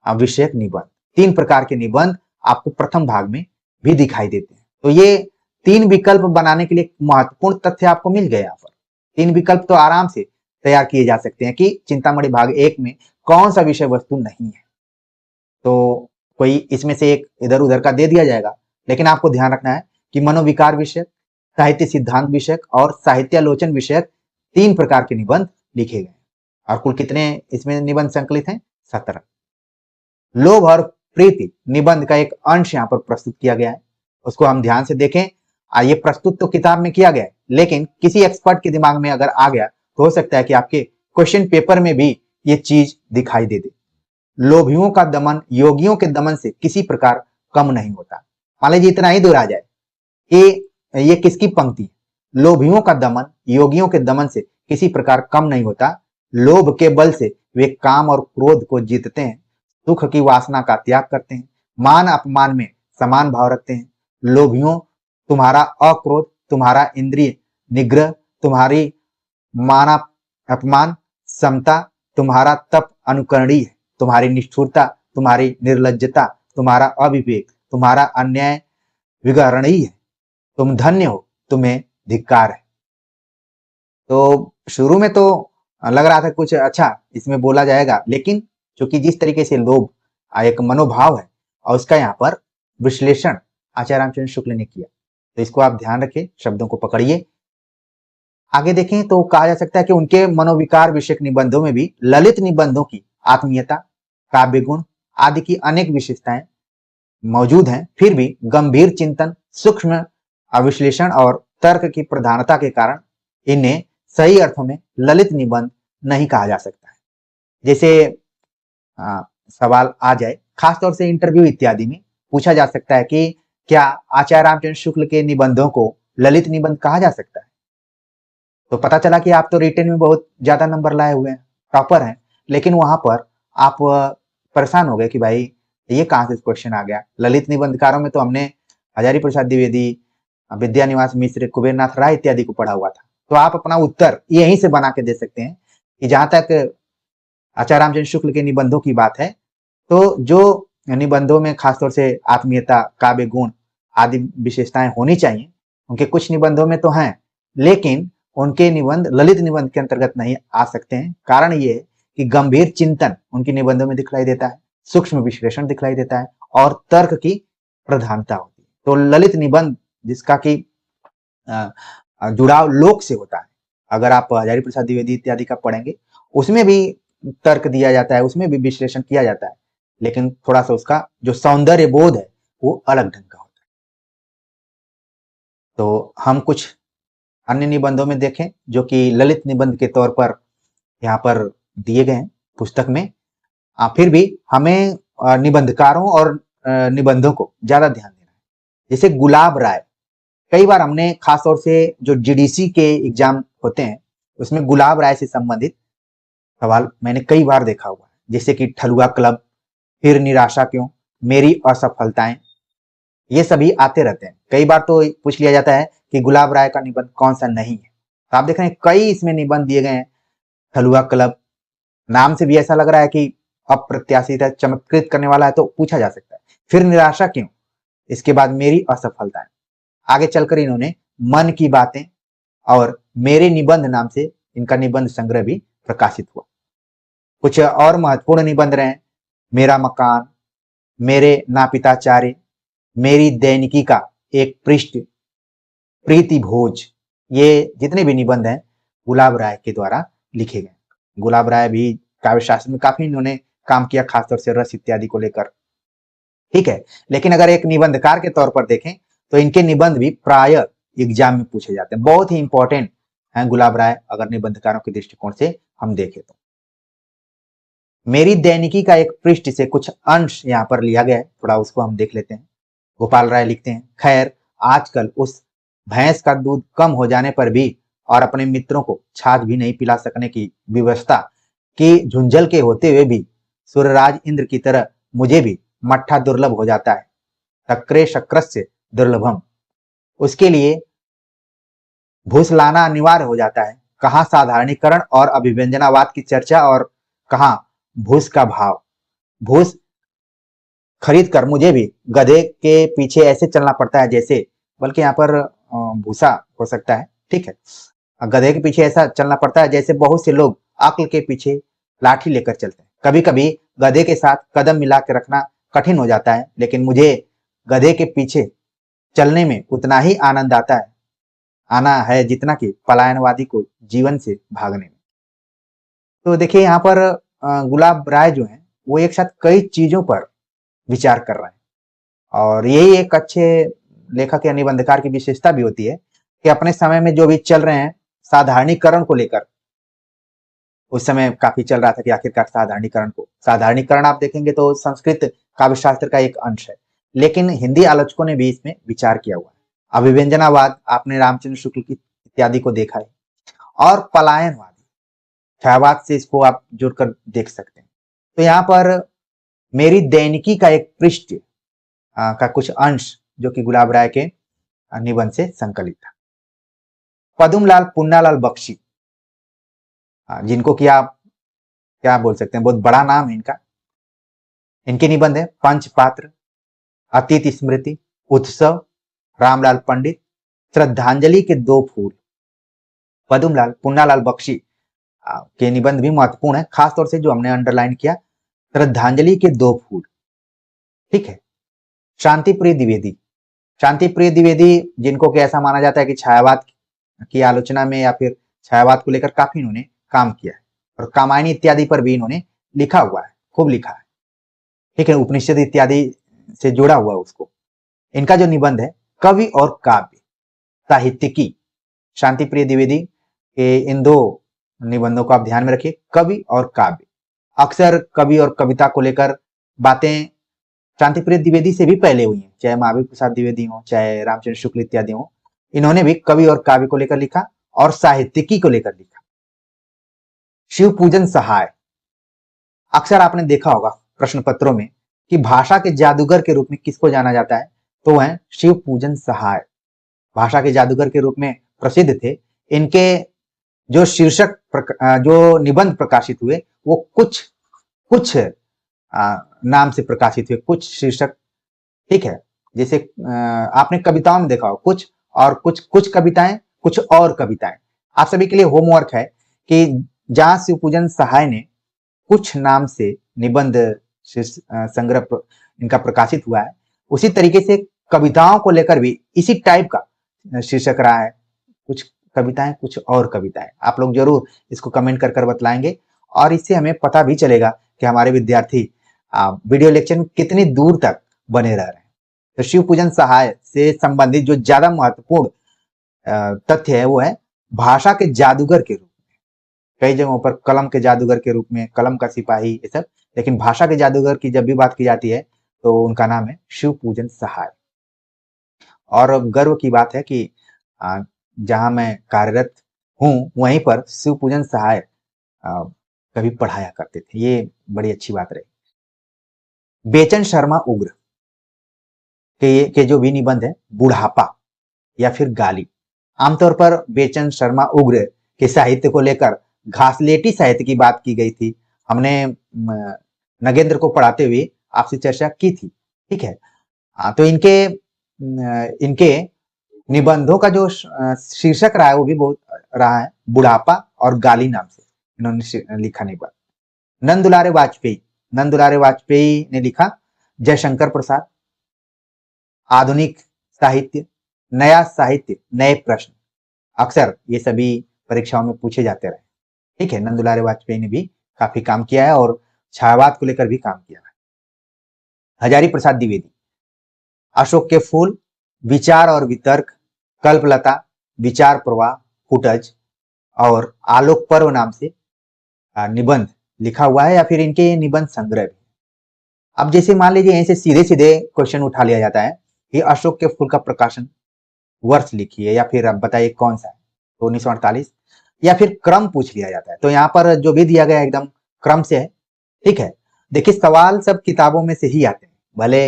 विषयक निबंध। 3 प्रकार के निबंध आपको प्रथम भाग में भी दिखाई देते हैं। तो ये 3 विकल्प बनाने के लिए महत्वपूर्ण तथ्य आपको मिल गए। यहाँ पर 3 विकल्प तो आराम से तैयार किए जा सकते हैं कि चिंतामणि भाग 1 में कौन सा विषय वस्तु नहीं है, तो कोई इसमें से एक इधर उधर का दे दिया जाएगा, लेकिन आपको ध्यान रखना है कि मनोविकार विषयक, साहित्य सिद्धांत विषयक और साहित्यालोचन विषयक 3 प्रकार के निबंध लिखे गए। और कुल कितने इसमें निबंध संकलित हैं? 17। लोभ और प्रीति निबंध का एक अंश यहाँ पर प्रस्तुत किया गया है, उसको हम ध्यान से देखें। ये प्रस्तुत तो किताब में किया गया है, लेकिन किसी एक्सपर्ट के दिमाग में अगर आ गया तो हो सकता है कि आपके क्वेश्चन पेपर में भी ये चीज दिखाई दे दे। लोभियों का दमन योगियों के दमन से किसी प्रकार कम नहीं होता। मान लीजिए इतना ही दोहरा जाए कि ये किसकी पंक्ति है? लोभियों का दमन योगियों के दमन से किसी प्रकार कम नहीं होता। लोभ के बल से वे काम और क्रोध को जीतते हैं, सुख की वासना का त्याग करते हैं, मान अपमान में समान भाव रखते हैं। लोभियों, तुम्हारा अक्रोध, तुम्हारा इंद्रिय निग्रह, तुम्हारी मान अपमान समता, तुम्हारा तप अनुकरणीय है, तुम्हारी निष्ठुरता, तुम्हारी निर्लज्जता, तुम्हारा अविवेक, तुम्हारा अन्याय विगरणीय है, तुम धन्य हो, तुम्हें धिक्कार है। तो शुरू में तो लग रहा था कुछ अच्छा इसमें बोला जाएगा, लेकिन क्योंकि जिस तरीके से लोभ एक मनोभाव है और उसका यहाँ पर विश्लेषण आचार्य रामचंद्र शुक्ल ने किया, तो इसको आप ध्यान रखें, शब्दों को पकड़िए। आगे देखें तो कहा जा सकता है कि उनके मनोविकार विषयक निबंधों में भी ललित निबंधों की आत्मीयता, काव्य गुण आदि की अनेक विशेषताएं मौजूद हैं, फिर भी गंभीर चिंतन, सूक्ष्म विश्लेषण और तर्क की प्रधानता के कारण इन्हें सही अर्थों में ललित निबंध नहीं कहा जा सकता है। जैसे सवाल आ जाए, खासतौर से इंटरव्यू इत्यादि में पूछा जा सकता है कि क्या आचार्य रामचंद्र शुक्ल के निबंधों को ललित निबंध कहा जा सकता है? तो पता चला कि आप तो रिटेन में बहुत ज्यादा नंबर लाए हुए हैं, टॉपर हैं, लेकिन वहां पर आप परेशान हो गए कि भाई ये कहां से क्वेश्चन आ गया। ललित निबंधकारों में तो हमने हजारी प्रसाद द्विवेदी, विद्यानिवास मिश्र, कुबेरनाथ राय इत्यादि को पढ़ा हुआ था। तो आप अपना उत्तर यहीं से बना के दे सकते हैं कि जहां तक आचार्य रामचंद्र शुक्ल के निबंधों की बात है, तो जो निबंधों में खासतौर से आत्मीयता, काव्य गुण आदि विशेषताएं होनी चाहिए, उनके कुछ निबंधों में तो हैं, लेकिन उनके निबंध ललित निबंध के अंतर्गत नहीं आ सकते हैं। कारण ये है कि गंभीर चिंतन उनके निबंधों में दिखलाई देता है, सूक्ष्म विश्लेषण दिखलाई देता है और तर्क की प्रधानता होती है। तो ललित निबंध जिसका कि जुड़ाव लोक से होता है, अगर आप हजारी प्रसाद द्विवेदी इत्यादि का पढ़ेंगे, उसमें भी तर्क दिया जाता है, उसमें भी विश्लेषण किया जाता है, लेकिन थोड़ा सा उसका जो सौंदर्य बोध है वो अलग ढंग का होता है। तो हम कुछ अन्य निबंधों में देखें जो कि ललित निबंध के तौर पर यहाँ पर दिए गए हैं पुस्तक में। फिर भी हमें निबंधकारों और निबंधों को ज्यादा ध्यान देना है। जैसे गुलाब राय, कई बार हमने खासतौर से जो जीडीसी के एग्जाम होते हैं उसमें गुलाब राय से संबंधित सवाल मैंने कई बार देखा हुआ है, जैसे कि ठलुआ क्लब, फिर निराशा क्यों, मेरी असफलताएं, ये सभी आते रहते हैं। कई बार तो पूछ लिया जाता है कि गुलाब राय का निबंध कौन सा नहीं है। तो आप देख रहे हैं कई इसमें निबंध दिए गए हैं। ठलुआ क्लब नाम से भी ऐसा लग रहा है कि अप्रत्याशित है, चमत्कृत करने वाला है, तो पूछा जा सकता है। फिर निराशा क्यों, इसके बाद मेरी असफलताएं, आगे चलकर इन्होंने मन की बातें और मेरे निबंध नाम से इनका निबंध संग्रह भी प्रकाशित हुआ। कुछ और महत्वपूर्ण निबंध रहे, मेरा मकान, मेरे नापिताचार्य, मेरी दैनिकी का एक पृष्ठ, प्रीति भोज, ये जितने भी निबंध हैं गुलाब राय के द्वारा लिखे गए। गुलाब राय भी काव्य शास्त्र में काफी इन्होंने काम किया, खासतौर से रस इत्यादि को लेकर, ठीक है। लेकिन अगर एक निबंधकार के तौर पर देखें तो इनके निबंध भी प्राय एग्जाम में पूछे जाते हैं, बहुत ही इंपॉर्टेंट है गुलाब राय अगर निबंधकारों के दृष्टिकोण से हम देखें तो। मेरी दैनिकी का एक पृष्ठ से कुछ अंश यहाँ पर लिया गया है, थोड़ा उसको हम देख लेते हैं। गोपाल राय लिखते हैं, खैर आजकल उस भैंस का दूध कम हो जाने पर भी और अपने मित्रों को छाछ भी नहीं पिला सकने की व्यवस्था की झुंझल के होते हुए भी सूर्यराज इंद्र की तरह मुझे भी मट्ठा दुर्लभ हो जाता है, शक्रे शक्रस्य दुर्लभम। उसके लिए भूस लाना अनिवार्य हो जाता है। कहाँ साधारणीकरण और अभिव्यंजनावाद की चर्चा और कहाँ भूस का भाव। भूस खरीद कर मुझे भी गधे के पीछे ऐसे चलना पड़ता है जैसे, बल्कि यहाँ पर भूसा हो सकता है, ठीक है, गधे के पीछे ऐसा चलना पड़ता है जैसे बहुत से लोग अक्ल के पीछे लाठी लेकर चलते हैं। कभी कभी गधे के साथ कदम मिला के रखना कठिन हो जाता है, लेकिन मुझे गधे के पीछे चलने में उतना ही आनंद आना है जितना कि पलायनवादी को जीवन से भागने में। तो देखिए यहाँ पर गुलाब राय जो है वो एक साथ कई चीजों पर विचार कर रहे हैं, और यही एक अच्छे लेखक या निबंधकार की विशेषता भी होती है कि अपने समय में जो भी चल रहे हैं साधारणीकरण को लेकर, उस समय काफी चल रहा था कि आखिरकार साधारणीकरण आप देखेंगे तो संस्कृत काव्य शास्त्र का एक अंश है, लेकिन हिंदी आलोचकों ने भी इसमें विचार किया हुआ है। अभिव्यंजनावाद आपने रामचंद्र शुक्ल की इत्यादि को देखा है, और पलायनवादी छायावाद से इसको आप जुड़कर देख सकते हैं। तो यहाँ पर मेरी दैनिकी का एक पृष्ठ का कुछ अंश जो कि गुलाब राय के निबंध से संकलित था। पदुमलाल पुन्नालाल बख्शी, जिनको कि आप क्या बोल सकते हैं, बहुत बड़ा नाम है इनका। इनके निबंध है पंचपात्र, अतीत स्मृति, उत्सव, रामलाल पंडित, श्रद्धांजलि के दो फूल। पदुमलाल पुन्नालाल बख्शी के निबंध भी महत्वपूर्ण है, खासतौर से जो हमने अंडरलाइन किया, श्रद्धांजलि के दो फूल। ठीक है। शांति प्रिय द्विवेदी, शांति प्रिय द्विवेदी जिनको कि ऐसा माना जाता है कि छायावाद की आलोचना में या फिर छायावाद को लेकर काफी इन्होंने काम किया है, और कामायनी इत्यादि पर भी इन्होंने लिखा हुआ है, खूब लिखा है। ठीक है, उपनिषद इत्यादि से जुड़ा हुआ उसको। इनका जो निबंध है कवि और काव्य साहित्यिकी, शांति प्रिय द्विवेदी के इन दो निबंधों को आप ध्यान में रखिए, कवि और काव्य। अक्सर कवि और कविता को लेकर बातें शांति प्रिय द्विवेदी से भी पहले हुई हैं, चाहे महावीर प्रसाद द्विवेदी हो, चाहे रामचंद्र शुक्ल इत्यादि हो, इन्होंने भी कवि और काव्य को लेकर लिखा और साहित्यिकी को लेकर लिखा। शिव पूजन सहाय, अक्सर आपने देखा होगा प्रश्न पत्रों में कि भाषा के जादूगर के रूप में किसको जाना जाता है, तो वह शिव पूजन सहाय भाषा के जादूगर के रूप में प्रसिद्ध थे। इनके जो शीर्षक जो निबंध प्रकाशित हुए वो कुछ नाम से प्रकाशित हुए, कुछ शीर्षक। ठीक है, जैसे आपने कविताओं में देखा हो कुछ कविताएं, कुछ और कविताएं। आप सभी के लिए होमवर्क है कि जहां शिव पूजन सहाय ने कुछ नाम से निबंध संग्रह इनका प्रकाशित हुआ है, उसी तरीके से कविताओं को लेकर भी इसी टाइप का शीर्षक रहा है, कुछ कविताएं, कुछ और कविताएं। आप लोग जरूर इसको कमेंट कर कर बतलाएंगे, और इससे हमें पता भी चलेगा कि हमारे विद्यार्थी वीडियो लेक्चर में कितनी दूर तक बने रह रहे हैं। तो शिव पूजन सहाय से संबंधित जो ज्यादा महत्वपूर्ण तथ्य है वो है भाषा के जादूगर के रूप में। कई जगहों पर कलम के जादूगर के रूप में, कलम का सिपाही, ये सब, लेकिन भाषा के जादूगर की जब भी बात की जाती है तो उनका नाम है शिव पूजन सहाय। और गर्व की बात है कि जहां मैं कार्यरत हूँ वहीं पर शिव पूजन सहाय कभी पढ़ाया करते थे, ये बड़ी अच्छी बात रही। बेचन शर्मा उग्र के जो भी निबंध है बुढ़ापा या फिर गाली, आमतौर पर बेचन शर्मा उग्र के साहित्य को लेकर घासलेटी साहित्य की बात की गई थी। हमने नगेंद्र को पढ़ाते हुए आपसे चर्चा की थी। ठीक है, तो इनके निबंधों का जो शीर्षक रहा है वो भी बहुत रहा है बुढ़ापा और गाली नाम से इन्होंने लिखा निबंध। नंदुलारे वाजपेयी ने लिखा जयशंकर प्रसाद, आधुनिक साहित्य, नया साहित्य, नए प्रश्न। अक्सर ये सभी परीक्षाओं में पूछे जाते रहे। ठीक है, नंदुलारे वाजपेयी ने भी काफी काम किया है और छायावाद को लेकर भी काम किया है। हजारी प्रसाद द्विवेदी, अशोक के फूल, विचार और वितर्क, कल्पलता, विचार प्रवाह, कुटज और आलोक पर्व नाम से निबंध लिखा हुआ है, या फिर इनके निबंध संग्रह भी। अब जैसे मान लीजिए यहीं से सीधे सीधे क्वेश्चन उठा लिया जाता है कि अशोक के फूल का प्रकाशन वर्ष लिखिए, या फिर अब बताइए कौन सा है, तो 1948, या फिर क्रम पूछ लिया जाता है। तो यहाँ पर जो भी दिया गया एकदम क्रम से है। ठीक है, देखिए सवाल सब किताबों में से ही आते हैं, भले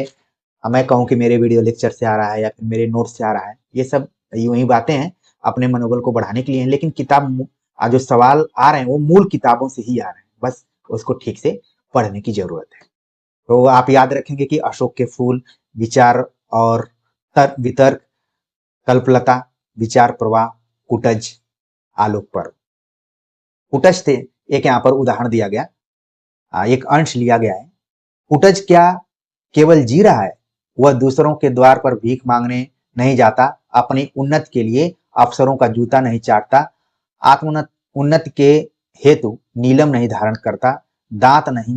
मैं कहूँ कि मेरे वीडियो लेक्चर से आ रहा है या फिर मेरे नोट्स से आ रहा है, ये सब यूं ही बातें हैं अपने मनोबल को बढ़ाने के लिए हैं, लेकिन किताब जो सवाल आ रहे हैं वो मूल किताबों से ही आ रहे हैं, बस उसको ठीक से पढ़ने की जरूरत है। तो आप याद रखेंगे कि अशोक के फूल, विचार और वितर्क, कल्पलता, विचार प्रवाह, कुटज, आलोक पर्व। कुटज थे एक यहाँ पर उदाहरण दिया गया, एक अंश लिया गया है। कुटज क्या केवल जी रहा है, वह दूसरों के द्वार पर भीख मांगने नहीं जाता, अपनी उन्नति के लिए अफसरों का जूता नहीं चाटता, आत्मोन्नत उन्नति के हेतु नीलम नहीं धारण करता, दांत नहीं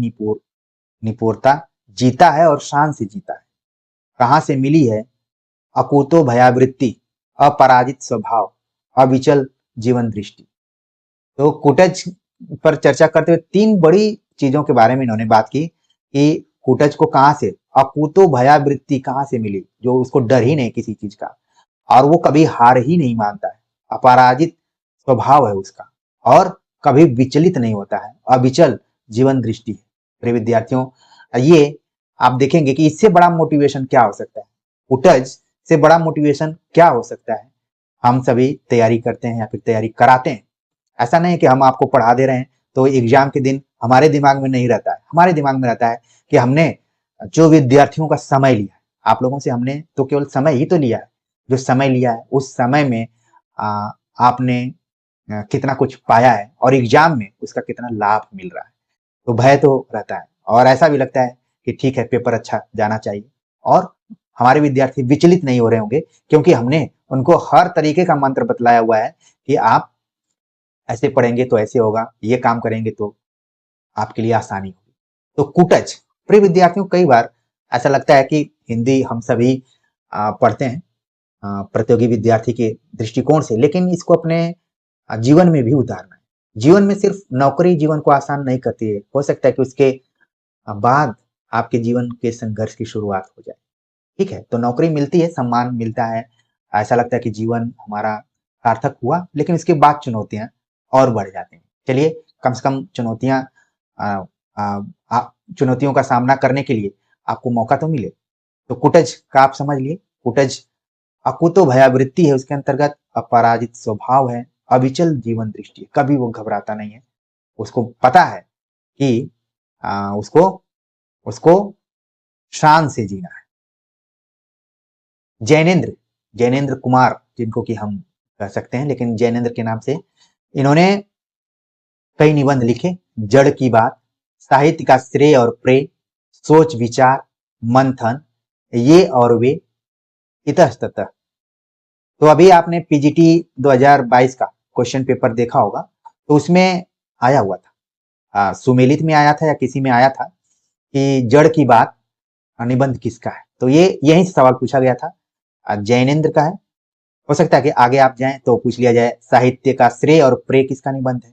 निपोरता, जीता है और शान से जीता है। कहां से मिली है अकुतो भयावृत्ति, अपराजित स्वभाव, अविचल जीवन दृष्टि। तो कुटज पर चर्चा करते हुए तीन बड़ी चीजों के बारे में इन्होंने बात की कि कुटज को कहां से अकुतो भयावृत्ति कहां से मिली, जो उसको डर ही नहीं किसी चीज का, और वो कभी हार ही नहीं मानता है, अपराजित स्वभाव है उसका, और कभी विचलित नहीं होता है, अविचल जीवन दृष्टि है। प्रिय विद्यार्थियों, ये आप देखेंगे कि इससे बड़ा मोटिवेशन क्या हो सकता है, कुटज से बड़ा मोटिवेशन क्या हो सकता है। हम सभी तैयारी करते हैं या फिर तैयारी कराते हैं, ऐसा नहीं कि हम आपको पढ़ा दे रहे हैं तो एग्जाम के दिन हमारे दिमाग में नहीं रहता है, हमारे दिमाग में रहता है कि हमने जो विद्यार्थियों का समय लिया है, आप लोगों से हमने तो केवल समय ही तो लिया है, जो समय लिया है उस समय में आपने कितना कुछ पाया है और एग्जाम में उसका कितना लाभ मिल रहा है। तो भय तो रहता है और ऐसा भी लगता है कि ठीक है, पेपर अच्छा जाना चाहिए और हमारे विद्यार्थी विचलित नहीं हो रहे होंगे, क्योंकि हमने उनको हर तरीके का मंत्र बतलाया हुआ है कि आप ऐसे पढ़ेंगे तो ऐसे होगा, ये काम करेंगे तो आपके लिए आसानी होगी। तो कुटच प्रिय विद्यार्थियों, कई बार ऐसा लगता है कि हिंदी हम सभी पढ़ते हैं प्रतियोगी विद्यार्थी के दृष्टिकोण से, लेकिन इसको अपने जीवन में भी उतारना है। जीवन में सिर्फ नौकरी जीवन को आसान नहीं करती है, हो सकता है कि उसके बाद आपके जीवन के संघर्ष की शुरुआत हो जाए। ठीक है, तो नौकरी मिलती है, सम्मान मिलता है, ऐसा लगता है कि जीवन हमारा सार्थक हुआ, लेकिन इसके बाद चुनौतियां और बढ़ जाती हैं। चलिए, कम से कम चुनौतियों का सामना करने के लिए आपको मौका तो मिले। तो कुटज का आप समझ लिए, कुटज अकुतो भयावृत्ति है, उसके अंतर्गत अपराजित स्वभाव है, अविचल जीवन दृष्टि है, कभी वो घबराता नहीं है, उसको पता है कि उसको उसको शान से जीना है। जैनेन्द्र जैनेन्द्र कुमार, जिनको कि हम कह सकते हैं, लेकिन जैनेन्द्र के नाम से इन्होंने कई निबंध लिखे। जड़ की बात, साहित्य का श्रेय और प्रेय, सोच विचार, मंथन, ये और वे, इतस्ततः। तो अभी आपने पीजीटी 2022 का क्वेश्चन पेपर देखा होगा, तो उसमें आया हुआ था, सुमेलित में आया था या किसी में आया था कि जड़ की बात निबंध किसका है। तो ये यही से सवाल पूछा गया था, जैनेन्द्र का है। हो सकता है कि आगे आप जाएं तो पूछ लिया जाए साहित्य का श्रेय और प्रेय किसका निबंध है,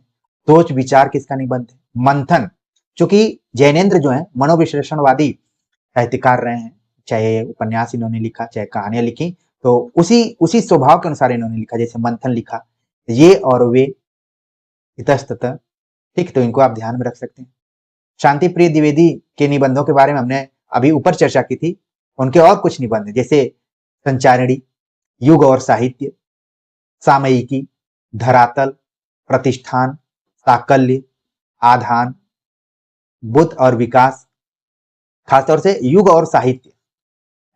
सोच विचार किसका निबंध है, मंथन, क्योंकि जैनेन्द्र जो है मनोविश्लेषणवादी साहित्यकार रहे हैं, चाहे उपन्यास इन्होंने लिखा, चाहे कहानियां लिखी, तो उसी स्वभाव के अनुसार इन्होंने लिखा। जैसे मंथन लिखा, ये और वे, इतस्ततः। ठीक, तो इनको आप ध्यान में रख सकते हैं। शांति प्रिय द्विवेदी के निबंधों के बारे में हमने अभी ऊपर चर्चा की थी। उनके और कुछ निबंध जैसे संचारिणी, युग और साहित्य, सामयिकी, धरातल, प्रतिष्ठान, साकल्य, आधान, बुद्ध और विकास, खासतौर से युग और साहित्य,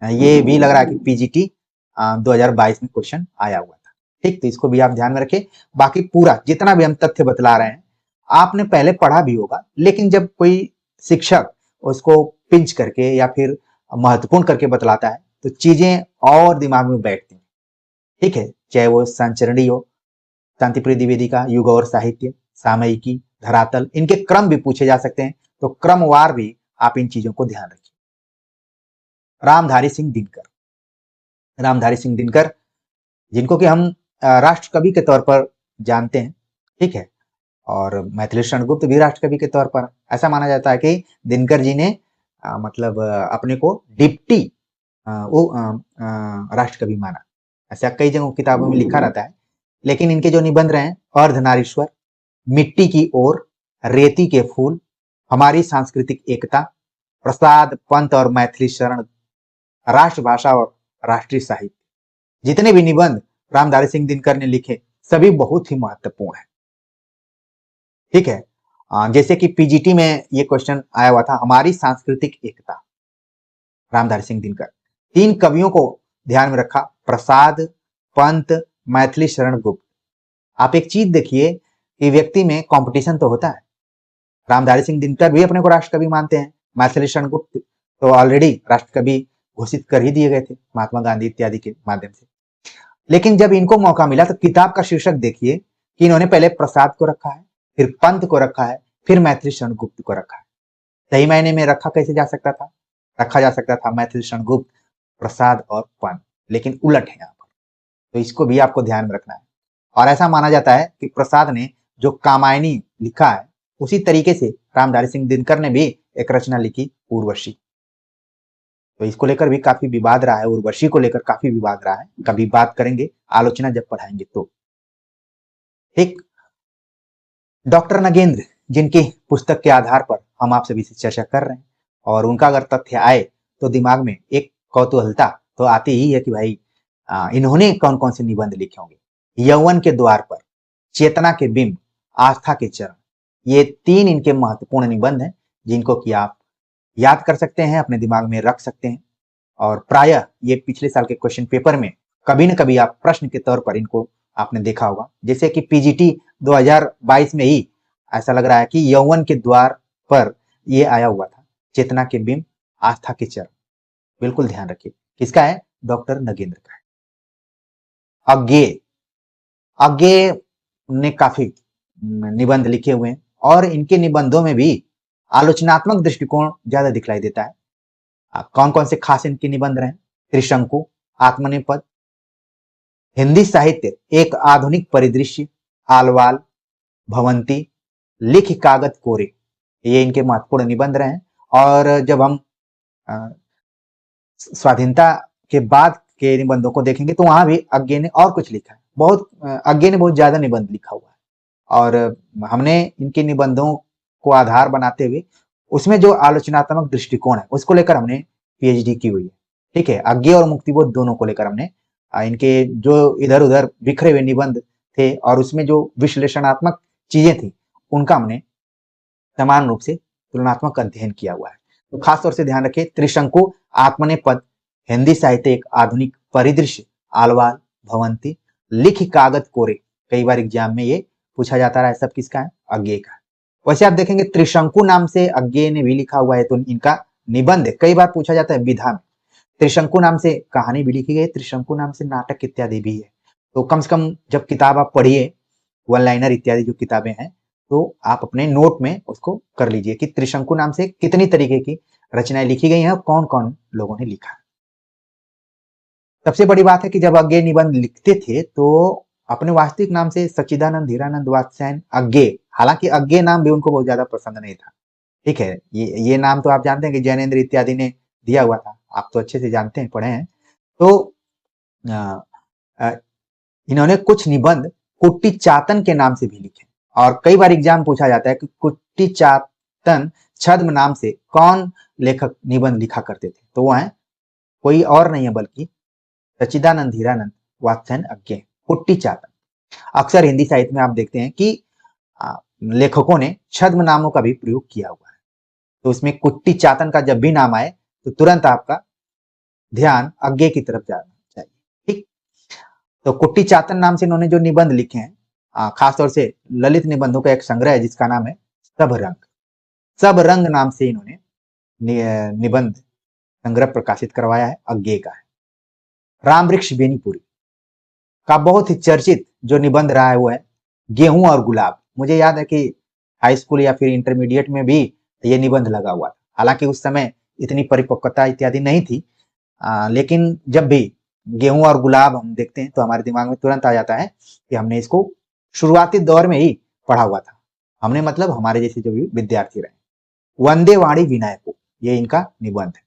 ये भी लग रहा है कि पीजीटी 2022 में क्वेश्चन आया हुआ था। ठीक, तो इसको भी आप ध्यान में रखें। बाकी पूरा जितना भी हम तथ्य बतला रहे हैं आपने पहले पढ़ा भी होगा, लेकिन जब कोई शिक्षक उसको पिंच करके या फिर महत्वपूर्ण करके बतलाता है तो चीजें और दिमाग में बैठती हैं। ठीक है, चाहे वो संचरणी हो, शांति प्रिय द्विवेदी का युग और साहित्य, सामयिकी, धरातल, इनके क्रम भी पूछे जा सकते हैं, तो क्रमवार भी आप इन चीजों को ध्यान रखिए। रामधारी सिंह दिनकर, रामधारी सिंह दिनकर जिनको कि हम राष्ट्र कवि के तौर पर जानते हैं। ठीक है, और मैथिली शरण गुप्त भी राष्ट्र कवि के तौर पर ऐसा माना जाता है कि दिनकर जी ने मतलब अपने को डिप्टी राष्ट्र कवि माना। ऐसा कई जगहों किताबों में लिखा रहता है, लेकिन इनके जो निबंध रहे हैं, अर्धनारीश्वर, मिट्टी की ओर, रेती के फूल, हमारी सांस्कृतिक एकता, प्रसाद, पंत और मैथिली शरण, राष्ट्रभाषा और राष्ट्रीय साहित्य, जितने भी निबंध रामधारी सिंह दिनकर ने लिखे सभी बहुत ही महत्वपूर्ण है। ठीक है, जैसे कि पीजीटी में ये क्वेश्चन आया हुआ था, हमारी सांस्कृतिक एकता, रामधारी सिंह दिनकर। 3 कवियों को ध्यान में रखा, प्रसाद, पंत, मैथिली शरण गुप्त। आप एक चीज देखिए कि व्यक्ति में कंपटीशन तो होता है। रामधारी सिंह दिनकर भी अपने को राष्ट्र कवि मानते हैं, मैथिली शरण गुप्त तो ऑलरेडी राष्ट्र कवि घोषित कर ही दिए गए थे महात्मा गांधी इत्यादि के माध्यम से। लेकिन जब इनको मौका मिला तो किताब का शीर्षक देखिए कि इन्होंने पहले प्रसाद को रखा है, फिर पंत को रखा है, फिर मैथिली शरण गुप्त को रखा है। सही मायने में रखा कैसे जा सकता था? रखा जा सकता था मैथिली शरण गुप्त, प्रसाद और पंत, लेकिन उलट है यहाँ पर। तो इसको भी आपको ध्यान में रखना है। और ऐसा माना जाता है कि प्रसाद ने जो कामायनी लिखा है उसी तरीके से रामधारी सिंह दिनकर ने भी एक रचना लिखी, उर्वशी। तो इसको लेकर भी काफी विवाद रहा है, उर्वशी को लेकर काफी विवाद रहा है, कभी बात करेंगे, आलोचना जब पढ़ाएंगे तो। ठीक, डॉक्टर नगेंद्र, जिनकी पुस्तक के आधार पर हम आप सभी से चर्चा कर रहे हैं, और उनका अगर तथ्य आए तो दिमाग में एक कौतूहलता तो आती ही है कि भाई इन्होंने कौन कौन से निबंध लिखे होंगे। यौवन के द्वार पर, चेतना के बिंब, आस्था के चरण, ये 3 इनके महत्वपूर्ण निबंध हैं जिनको कि आप याद कर सकते हैं, अपने दिमाग में रख सकते हैं और प्रायः ये पिछले साल के क्वेश्चन पेपर में कभी न कभी आप प्रश्न के तौर पर इनको आपने देखा होगा। जैसे कि पीजीटी 2022 में ही ऐसा लग रहा है कि यौवन के द्वार पर ये आया हुआ था, चेतना के बिंब आस्था के चरण। बिल्कुल ध्यान रखिए, किसका है? डॉक्टर नगेंद्र का है। अज्ञेय, अज्ञेय ने काफी निबंध लिखे हुए हैं और इनके निबंधों में भी आलोचनात्मक दृष्टिकोण ज्यादा दिखलाई देता है। कौन कौन से खास इनके निबंध रहे? त्रिशंकु, आत्मनेपद, हिंदी साहित्य एक आधुनिक परिदृश्य, आलवाल, भवंती, लिख कागज कोरे, ये इनके महत्वपूर्ण निबंध रहे हैं। और जब हम स्वाधीनता के बाद के निबंधों को देखेंगे तो वहां भी अज्ञेय ने और कुछ लिखा है, अज्ञेय ने बहुत ज्यादा निबंध लिखा हुआ है और हमने इनके निबंधों को आधार बनाते हुए उसमें जो आलोचनात्मक दृष्टिकोण है उसको लेकर हमने पीएचडी की हुई है। ठीक है, अज्ञेय और मुक्तिबोध दोनों को लेकर हमने इनके जो इधर उधर बिखरे हुए निबंध थे और उसमें जो विश्लेषणात्मक चीजें थी उनका हमने समान रूप से तुलनात्मक अध्ययन किया हुआ है। तो खास तौर से ध्यान रखें, त्रिशंकु, आत्मनेपद, हिंदी साहित्य एक आधुनिक परिदृश्य, आलवाल, भवंती, लिख कागज कोरे, कई बार एग्जाम में ये पूछा जाता रहा है, सब किसका है? अज्ञेय का। वैसे आप देखेंगे त्रिशंकु नाम से अज्ञेय ने भी लिखा हुआ है, तो इनका निबंध कई बार पूछा जाता है विधा में। त्रिशंकु नाम से कहानी भी लिखी गई, त्रिशंकु नाम से नाटक इत्यादि भी है। तो कम से कम जब किताब आप पढ़िए, वन लाइनर इत्यादि जो किताबें हैं, तो आप अपने नोट में उसको कर लीजिए कि त्रिशंकु नाम से कितनी तरीके की रचनाएं लिखी गई हैं और कौन कौन लोगों ने लिखा। सबसे बड़ी बात है कि जब अज्ञेय निबंध लिखते थे तो अपने वास्तविक नाम से सच्चिदानंद हीरानंद वात्स्यायन अज्ञेय, हालांकि अज्ञेय नाम भी उनको बहुत ज्यादा पसंद नहीं था। ठीक है, ये नाम तो आप जानते हैं कि जैनेन्द्र इत्यादि ने दिया हुआ था, आप तो अच्छे से जानते हैं, पढ़े हैं। तो इन्होंने कुछ निबंध कुट्टी चातन के नाम से भी लिखे और कई बार एग्जाम पूछा जाता है कि कुट्टी चातन छद्म नाम से कौन लेखक निबंध लिखा करते थे, तो वो है कोई और नहीं है बल्कि सच्चिदानंद हीरानंद वात्स्यायन अज्ञेय, कुट्टी चातन। अक्सर हिंदी साहित्य में आप देखते हैं कि लेखकों ने छद्म नामों का भी प्रयोग किया हुआ है, तो उसमें कुट्टी चातन का जब भी नाम आए तो तुरंत आपका ध्यान अज्ञेय की तरफ जाना चाहिए। ठीक, तो कुट्टी चातन नाम से इन्होंने जो निबंध लिखे हैं, खासतौर से ललित निबंधों का एक संग्रह है जिसका नाम है सब रंग। सब रंग नाम से इन्होंने निबंध संग्रह प्रकाशित करवाया है, अज्ञेय का है। राम वृक्ष बेनीपुरी का बहुत ही चर्चित जो निबंध रहा है वो है गेहूं और गुलाब। मुझे याद है कि हाई स्कूल या फिर इंटरमीडिएट में भी ये निबंध लगा हुआ था, हालांकि उस समय इतनी परिपक्वता इत्यादि नहीं थी, लेकिन जब भी गेहूं और गुलाब हम देखते हैं तो हमारे दिमाग में तुरंत आ जाता है कि हमने इसको शुरुआती दौर में ही पढ़ा हुआ था। हमने मतलब हमारे जैसे जो भी विद्यार्थी रहे। वंदे वाणी विनायको, ये इनका निबंध है।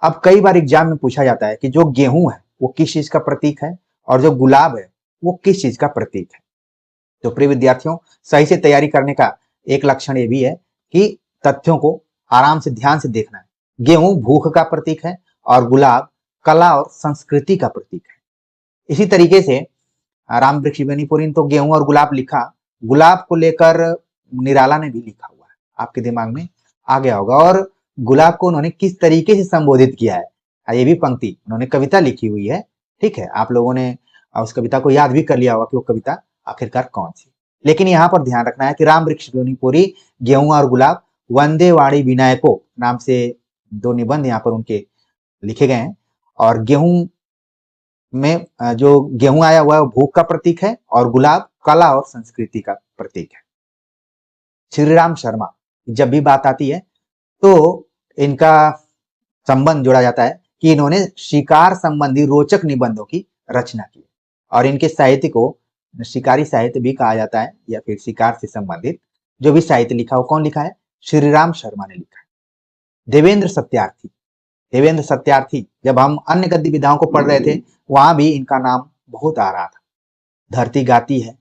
अब कई बार एग्जाम में पूछा जाता है कि जो गेहूं है वो किस चीज का प्रतीक है और जो गुलाब है वो किस चीज का प्रतीक है। तो प्रिय विद्यार्थियों, सही से तैयारी करने का एक लक्षण ये भी है कि तथ्यों को आराम से ध्यान से देखना है। गेहूं भूख का प्रतीक है और गुलाब कला और संस्कृति का प्रतीक है। इसी तरीके से राम वृक्ष बेनीपुरी ने तो गेहूं और गुलाब लिखा, गुलाब को लेकर निराला ने भी लिखा हुआ है, आपके दिमाग में आ गया होगा। और गुलाब को उन्होंने किस तरीके से संबोधित किया है, ये भी पंक्ति उन्होंने कविता लिखी हुई है। ठीक है, आप लोगों ने उस कविता को याद भी कर लिया होगा कि वो कविता आखिरकार कौन सी। लेकिन यहाँ पर ध्यान रखना है कि राम वृक्ष बेनीपुरी, गेहूं और गुलाब, वंदे वाणी विनायको नाम से दो निबंध यहाँ पर उनके लिखे गए हैं। और गेहूं में जो गेहूं आया हुआ है वो भूख का प्रतीक है और गुलाब कला और संस्कृति का प्रतीक है। श्री राम शर्मा, जब भी बात आती है तो इनका संबंध जोड़ा जाता है कि इन्होंने शिकार संबंधी रोचक निबंधों की रचना की और इनके साहित्य को शिकारी साहित्य भी कहा जाता है या फिर शिकार से संबंधित जो भी साहित्य लिखा हो, कौन लिखा है? श्री राम शर्मा ने लिखा है। देवेंद्र सत्यार्थी, देवेंद्र सत्यार्थी, जब हम अन्य गद्य विधाओं को पढ़ रहे थे वहां भी इनका नाम बहुत आ रहा था। धरती गाती है,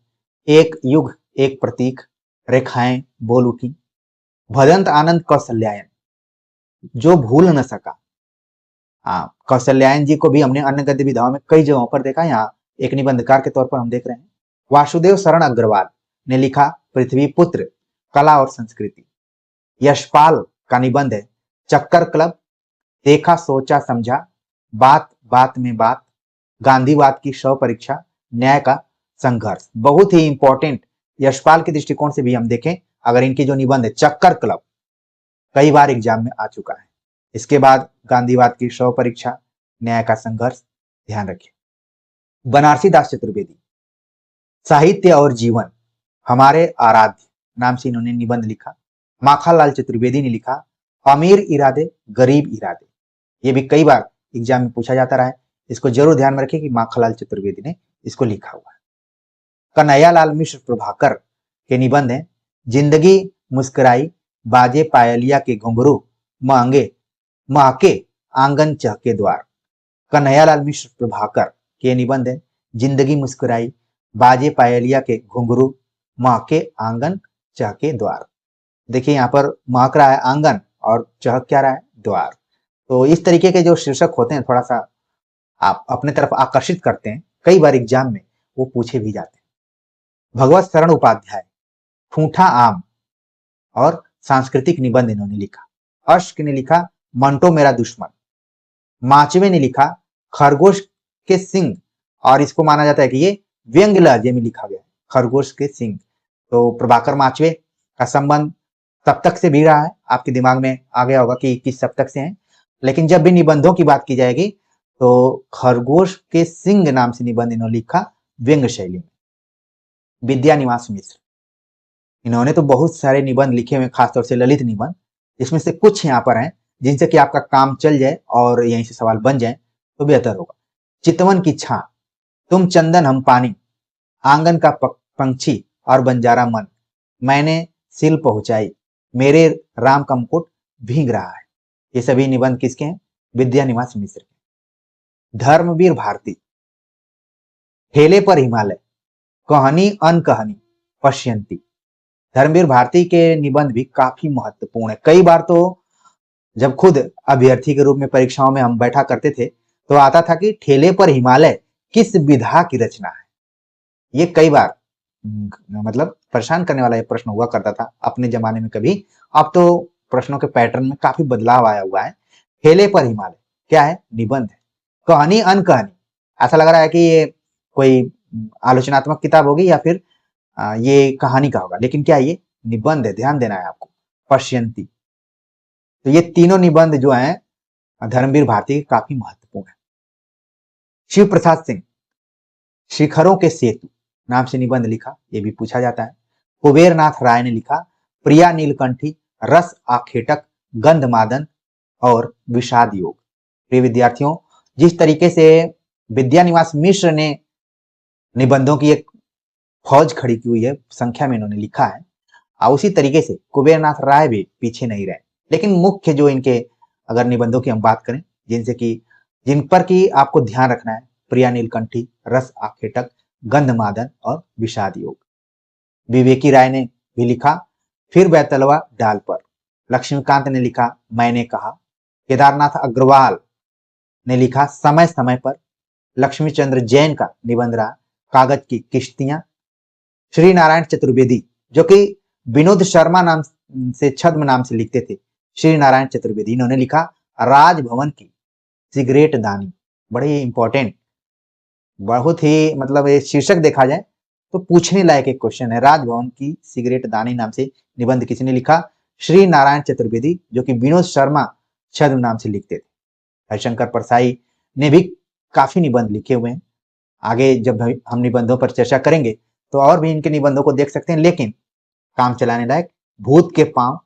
एक युग एक प्रतीक, रेखाएं बोल उठी, भदंत आनंद कौशल्यायन, जो भूल न सका। कौशल्यायन जी को भी हमने अन्य गद्य विधाओं में कई जगहों पर देखा, यहाँ एक निबंधकार के तौर पर हम देख रहे हैं। वासुदेव शरण अग्रवाल ने लिखा पृथ्वी पुत्र, कला और संस्कृति। यशपाल का निबंध है चक्कर क्लब, देखा सोचा समझा, बात बात में बात, गांधीवाद की शव परीक्षा, न्याय का संघर्ष। बहुत ही इंपॉर्टेंट यशपाल के दृष्टिकोण से भी हम देखें, अगर इनके जो निबंध है चक्कर क्लब कई बार एग्जाम में आ चुका है। इसके बाद गांधीवाद की शव परीक्षा, न्याय का संघर्ष, ध्यान रखें। बनारसी दास चतुर्वेदी, साहित्य और जीवन हमारे आराध्य नाम से इन्होंने निबंध लिखा। माखनलाल चतुर्वेदी ने लिखा अमीर इरादे गरीब इरादे। ये भी कई बार एग्जाम में पूछा जाता रहा है, इसको जरूर ध्यान में रखें कि माखनलाल चतुर्वेदी ने इसको लिखा हुआ है। कन्हैयालाल मिश्र प्रभाकर के निबंध है जिंदगी मुस्कुराई, बाजे पायलिया के घुंघरू, महके आंगन चहके द्वार। कन्हैयालाल मिश्र प्रभाकर के निबंध है जिंदगी मुस्कुराई, बाजे पायलिया के घुंघरू, महके आंगन चहके द्वार। देखिए यहाँ पर महक रहा है आंगन और चहक क्या रहा है, द्वार। तो इस तरीके के जो शीर्षक होते हैं थोड़ा सा आप अपने तरफ आकर्षित करते हैं, कई बार एग्जाम में वो पूछे भी जाते हैं। भगवत शरण उपाध्याय ठूठा आम और सांस्कृतिक निबंध इन्होंने लिखा। अश्क ने लिखा मंटो मेरा दुश्मन। माचवे ने लिखा खरगोश के सिंह, और इसको माना जाता है कि ये व्यंग्य लहजे में लिखा गया, खरगोश के सिंह। तो प्रभाकर माचवे का संबंध सप्तक से भी रहा है, आपके दिमाग में आ गया होगा कि किस सप्तक से हैं, लेकिन जब भी निबंधों की बात की जाएगी तो खरगोश के सिंह नाम से निबंध इन्होंने लिखा व्यंग्य शैली में। विद्यानिवास मिश्र, इन्होंने तो बहुत सारे निबंध लिखे हुए, खासतौर से ललित निबंध, इसमें से कुछ यहाँ पर हैं जिनसे कि आपका काम चल जाए और यहीं से सवाल बन जाए तो बेहतर होगा। चितवन की छां, तुम चंदन हम पानी, आंगन का पंछी और बंजारा मन, मैंने सिल पहुंचाई, मेरे राम का मुकुट भीग रहा है। ये सभी निबंध किसके हैं, विद्यानिवास मिश्र के। धर्मवीर भारती, ठेले पर हिमालय, कहानी अनकहानी, पश्यंती। धर्मवीर भारती के निबंध भी काफी महत्वपूर्ण है। कई बार तो जब खुद अभ्यर्थी के रूप में परीक्षाओं में हम बैठा करते थे तो आता था कि ठेले पर हिमालय किस विधा की रचना है। ये कई बार मतलब परेशान करने वाला ये प्रश्न हुआ करता था अपने जमाने में कभी। अब तो प्रश्नों के पैटर्न में काफी बदलाव आया हुआ है। ठेले पर हिमालय क्या है, निबंध है। कहानी अनकहानी, ऐसा लग रहा है कि ये कोई आलोचनात्मक किताब होगी या फिर ये कहानी का होगा, लेकिन क्या ये निबंध है, ध्यान देना है आपको। पश्यंती, तो ये तीनों निबंध जो हैं धर्मवीर भारती के काफी महत्वपूर्ण है। शिव प्रसाद सिंह, शिखरों के सेतु नाम से निबंध लिखा, ये भी पूछा जाता है। कुबेरनाथ राय ने लिखा प्रिया नीलकंठी, रस आखेटक, गंध मादन और विषाद योग। प्रिय विद्यार्थियों, जिस तरीके से विद्यानिवास मिश्र ने निबंधों की एक फौज खड़ी की हुई है, संख्या में इन्होंने लिखा है, उसी तरीके से कुबेरनाथ राय भी पीछे नहीं रहे। लेकिन मुख्य जो इनके अगर निबंधों की हम बात करें जिनसे कि जिन पर की आपको ध्यान रखना है, प्रिया नीलकंठी, रस आखेटक, गंधमादन और विषाद योग। विवेकी राय ने भी लिखा फिर बैतलवा डाल पर। लक्ष्मीकांत ने लिखा मैंने कहा। केदारनाथ अग्रवाल ने लिखा समय समय पर। लक्ष्मी चंद्र जैन का निबंध रहा कागज की किश्तियां। श्री नारायण चतुर्वेदी जो कि विनोद शर्मा नाम से छद्म नाम से लिखते थे, श्री नारायण चतुर्वेदी, इन्होंने लिखा राजभवन की सिगरेट दानी। बड़े ही इंपॉर्टेंट, बहुत ही मतलब ये शीर्षक देखा जाए तो पूछने लायक एक क्वेश्चन है। राजभवन की सिगरेट दानी नाम से निबंध किसने लिखा, श्री नारायण चतुर्वेदी जो कि विनोद शर्मा छद्म नाम से लिखते थे। हरिशंकर परसाई ने भी काफी निबंध लिखे हुए हैं। आगे जब हम निबंधों पर चर्चा करेंगे तो और भी इनके निबंधों को देख सकते हैं, लेकिन काम चलाने लायक भूत के पांव,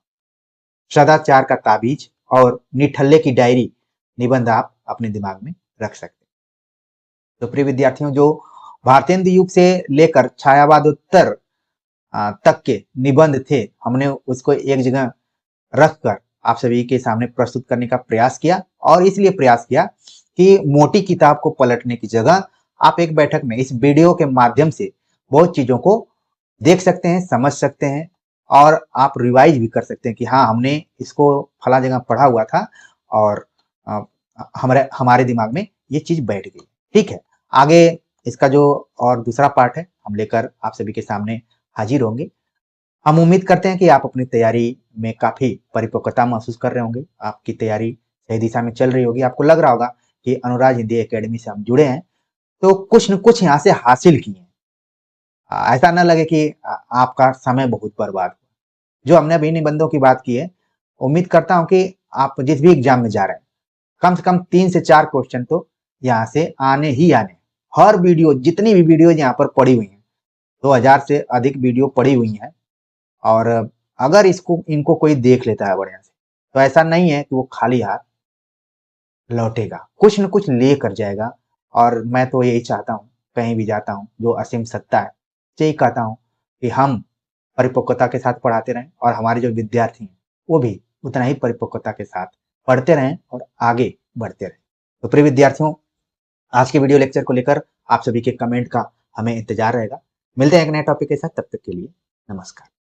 सदाचार का ताबीज और निठल्ले की डायरी निबंध आप अपने दिमाग में रख सकते हैं। तो प्रिय विद्यार्थियों, जो भारतेंदु युग से लेकर छायावादोत्तर तक के निबंध थे, हमने उसको एक जगह रखकर आप सभी के सामने प्रस्तुत करने का प्रयास किया, और इसलिए प्रयास किया कि मोटी किताब को पलटने की जगह आप एक बैठक में इस वीडियो के माध्यम से बहुत चीजों को देख सकते हैं, समझ सकते हैं, और आप रिवाइज भी कर सकते हैं कि हाँ हमने इसको फला जगह पढ़ा हुआ था और हमारे दिमाग में ये चीज बैठ गई। ठीक है, आगे इसका जो और दूसरा पार्ट है हम लेकर आप सभी के सामने हाजिर होंगे। हम उम्मीद करते हैं कि आप अपनी तैयारी में काफी परिपक्वता महसूस कर रहे होंगे, आपकी तैयारी सही दिशा में चल रही होगी, आपको लग रहा होगा कि अनुराज हिंदी एकेडमी से हम जुड़े हैं तो कुछ न कुछ यहाँ से हासिल किए। ऐसा ना लगे कि आपका समय बहुत बर्बाद हुआ। जो हमने अभी निबंधों की बात की है, उम्मीद करता हूँ कि आप जिस भी एग्जाम में जा रहे हैं, कम से कम 3 से 4 क्वेश्चन तो यहाँ से आने ही आने। हर वीडियो, जितनी भी वीडियो यहाँ पर पड़ी हुई हैं, 2000 से अधिक वीडियो पड़ी हुई हैं, और अगर इनको कोई देख लेता है बढ़िया से, तो ऐसा नहीं है कि वो खाली हाथ लौटेगा, कुछ न कुछ लेकर जाएगा। और मैं तो यही चाहता हूँ, कहीं भी जाता हूँ, जो असीम सत्ता है, यही कहता हूँ कि हम परिपक्वता के साथ पढ़ाते रहें और हमारे जो विद्यार्थी हैं वो भी उतना ही परिपक्वता के साथ पढ़ते रहें और आगे बढ़ते रहें। तो प्रिय विद्यार्थियों, आज के वीडियो लेक्चर को लेकर आप सभी के कमेंट का हमें इंतजार रहेगा। मिलते हैं एक नए टॉपिक के साथ, तब तक के लिए नमस्कार।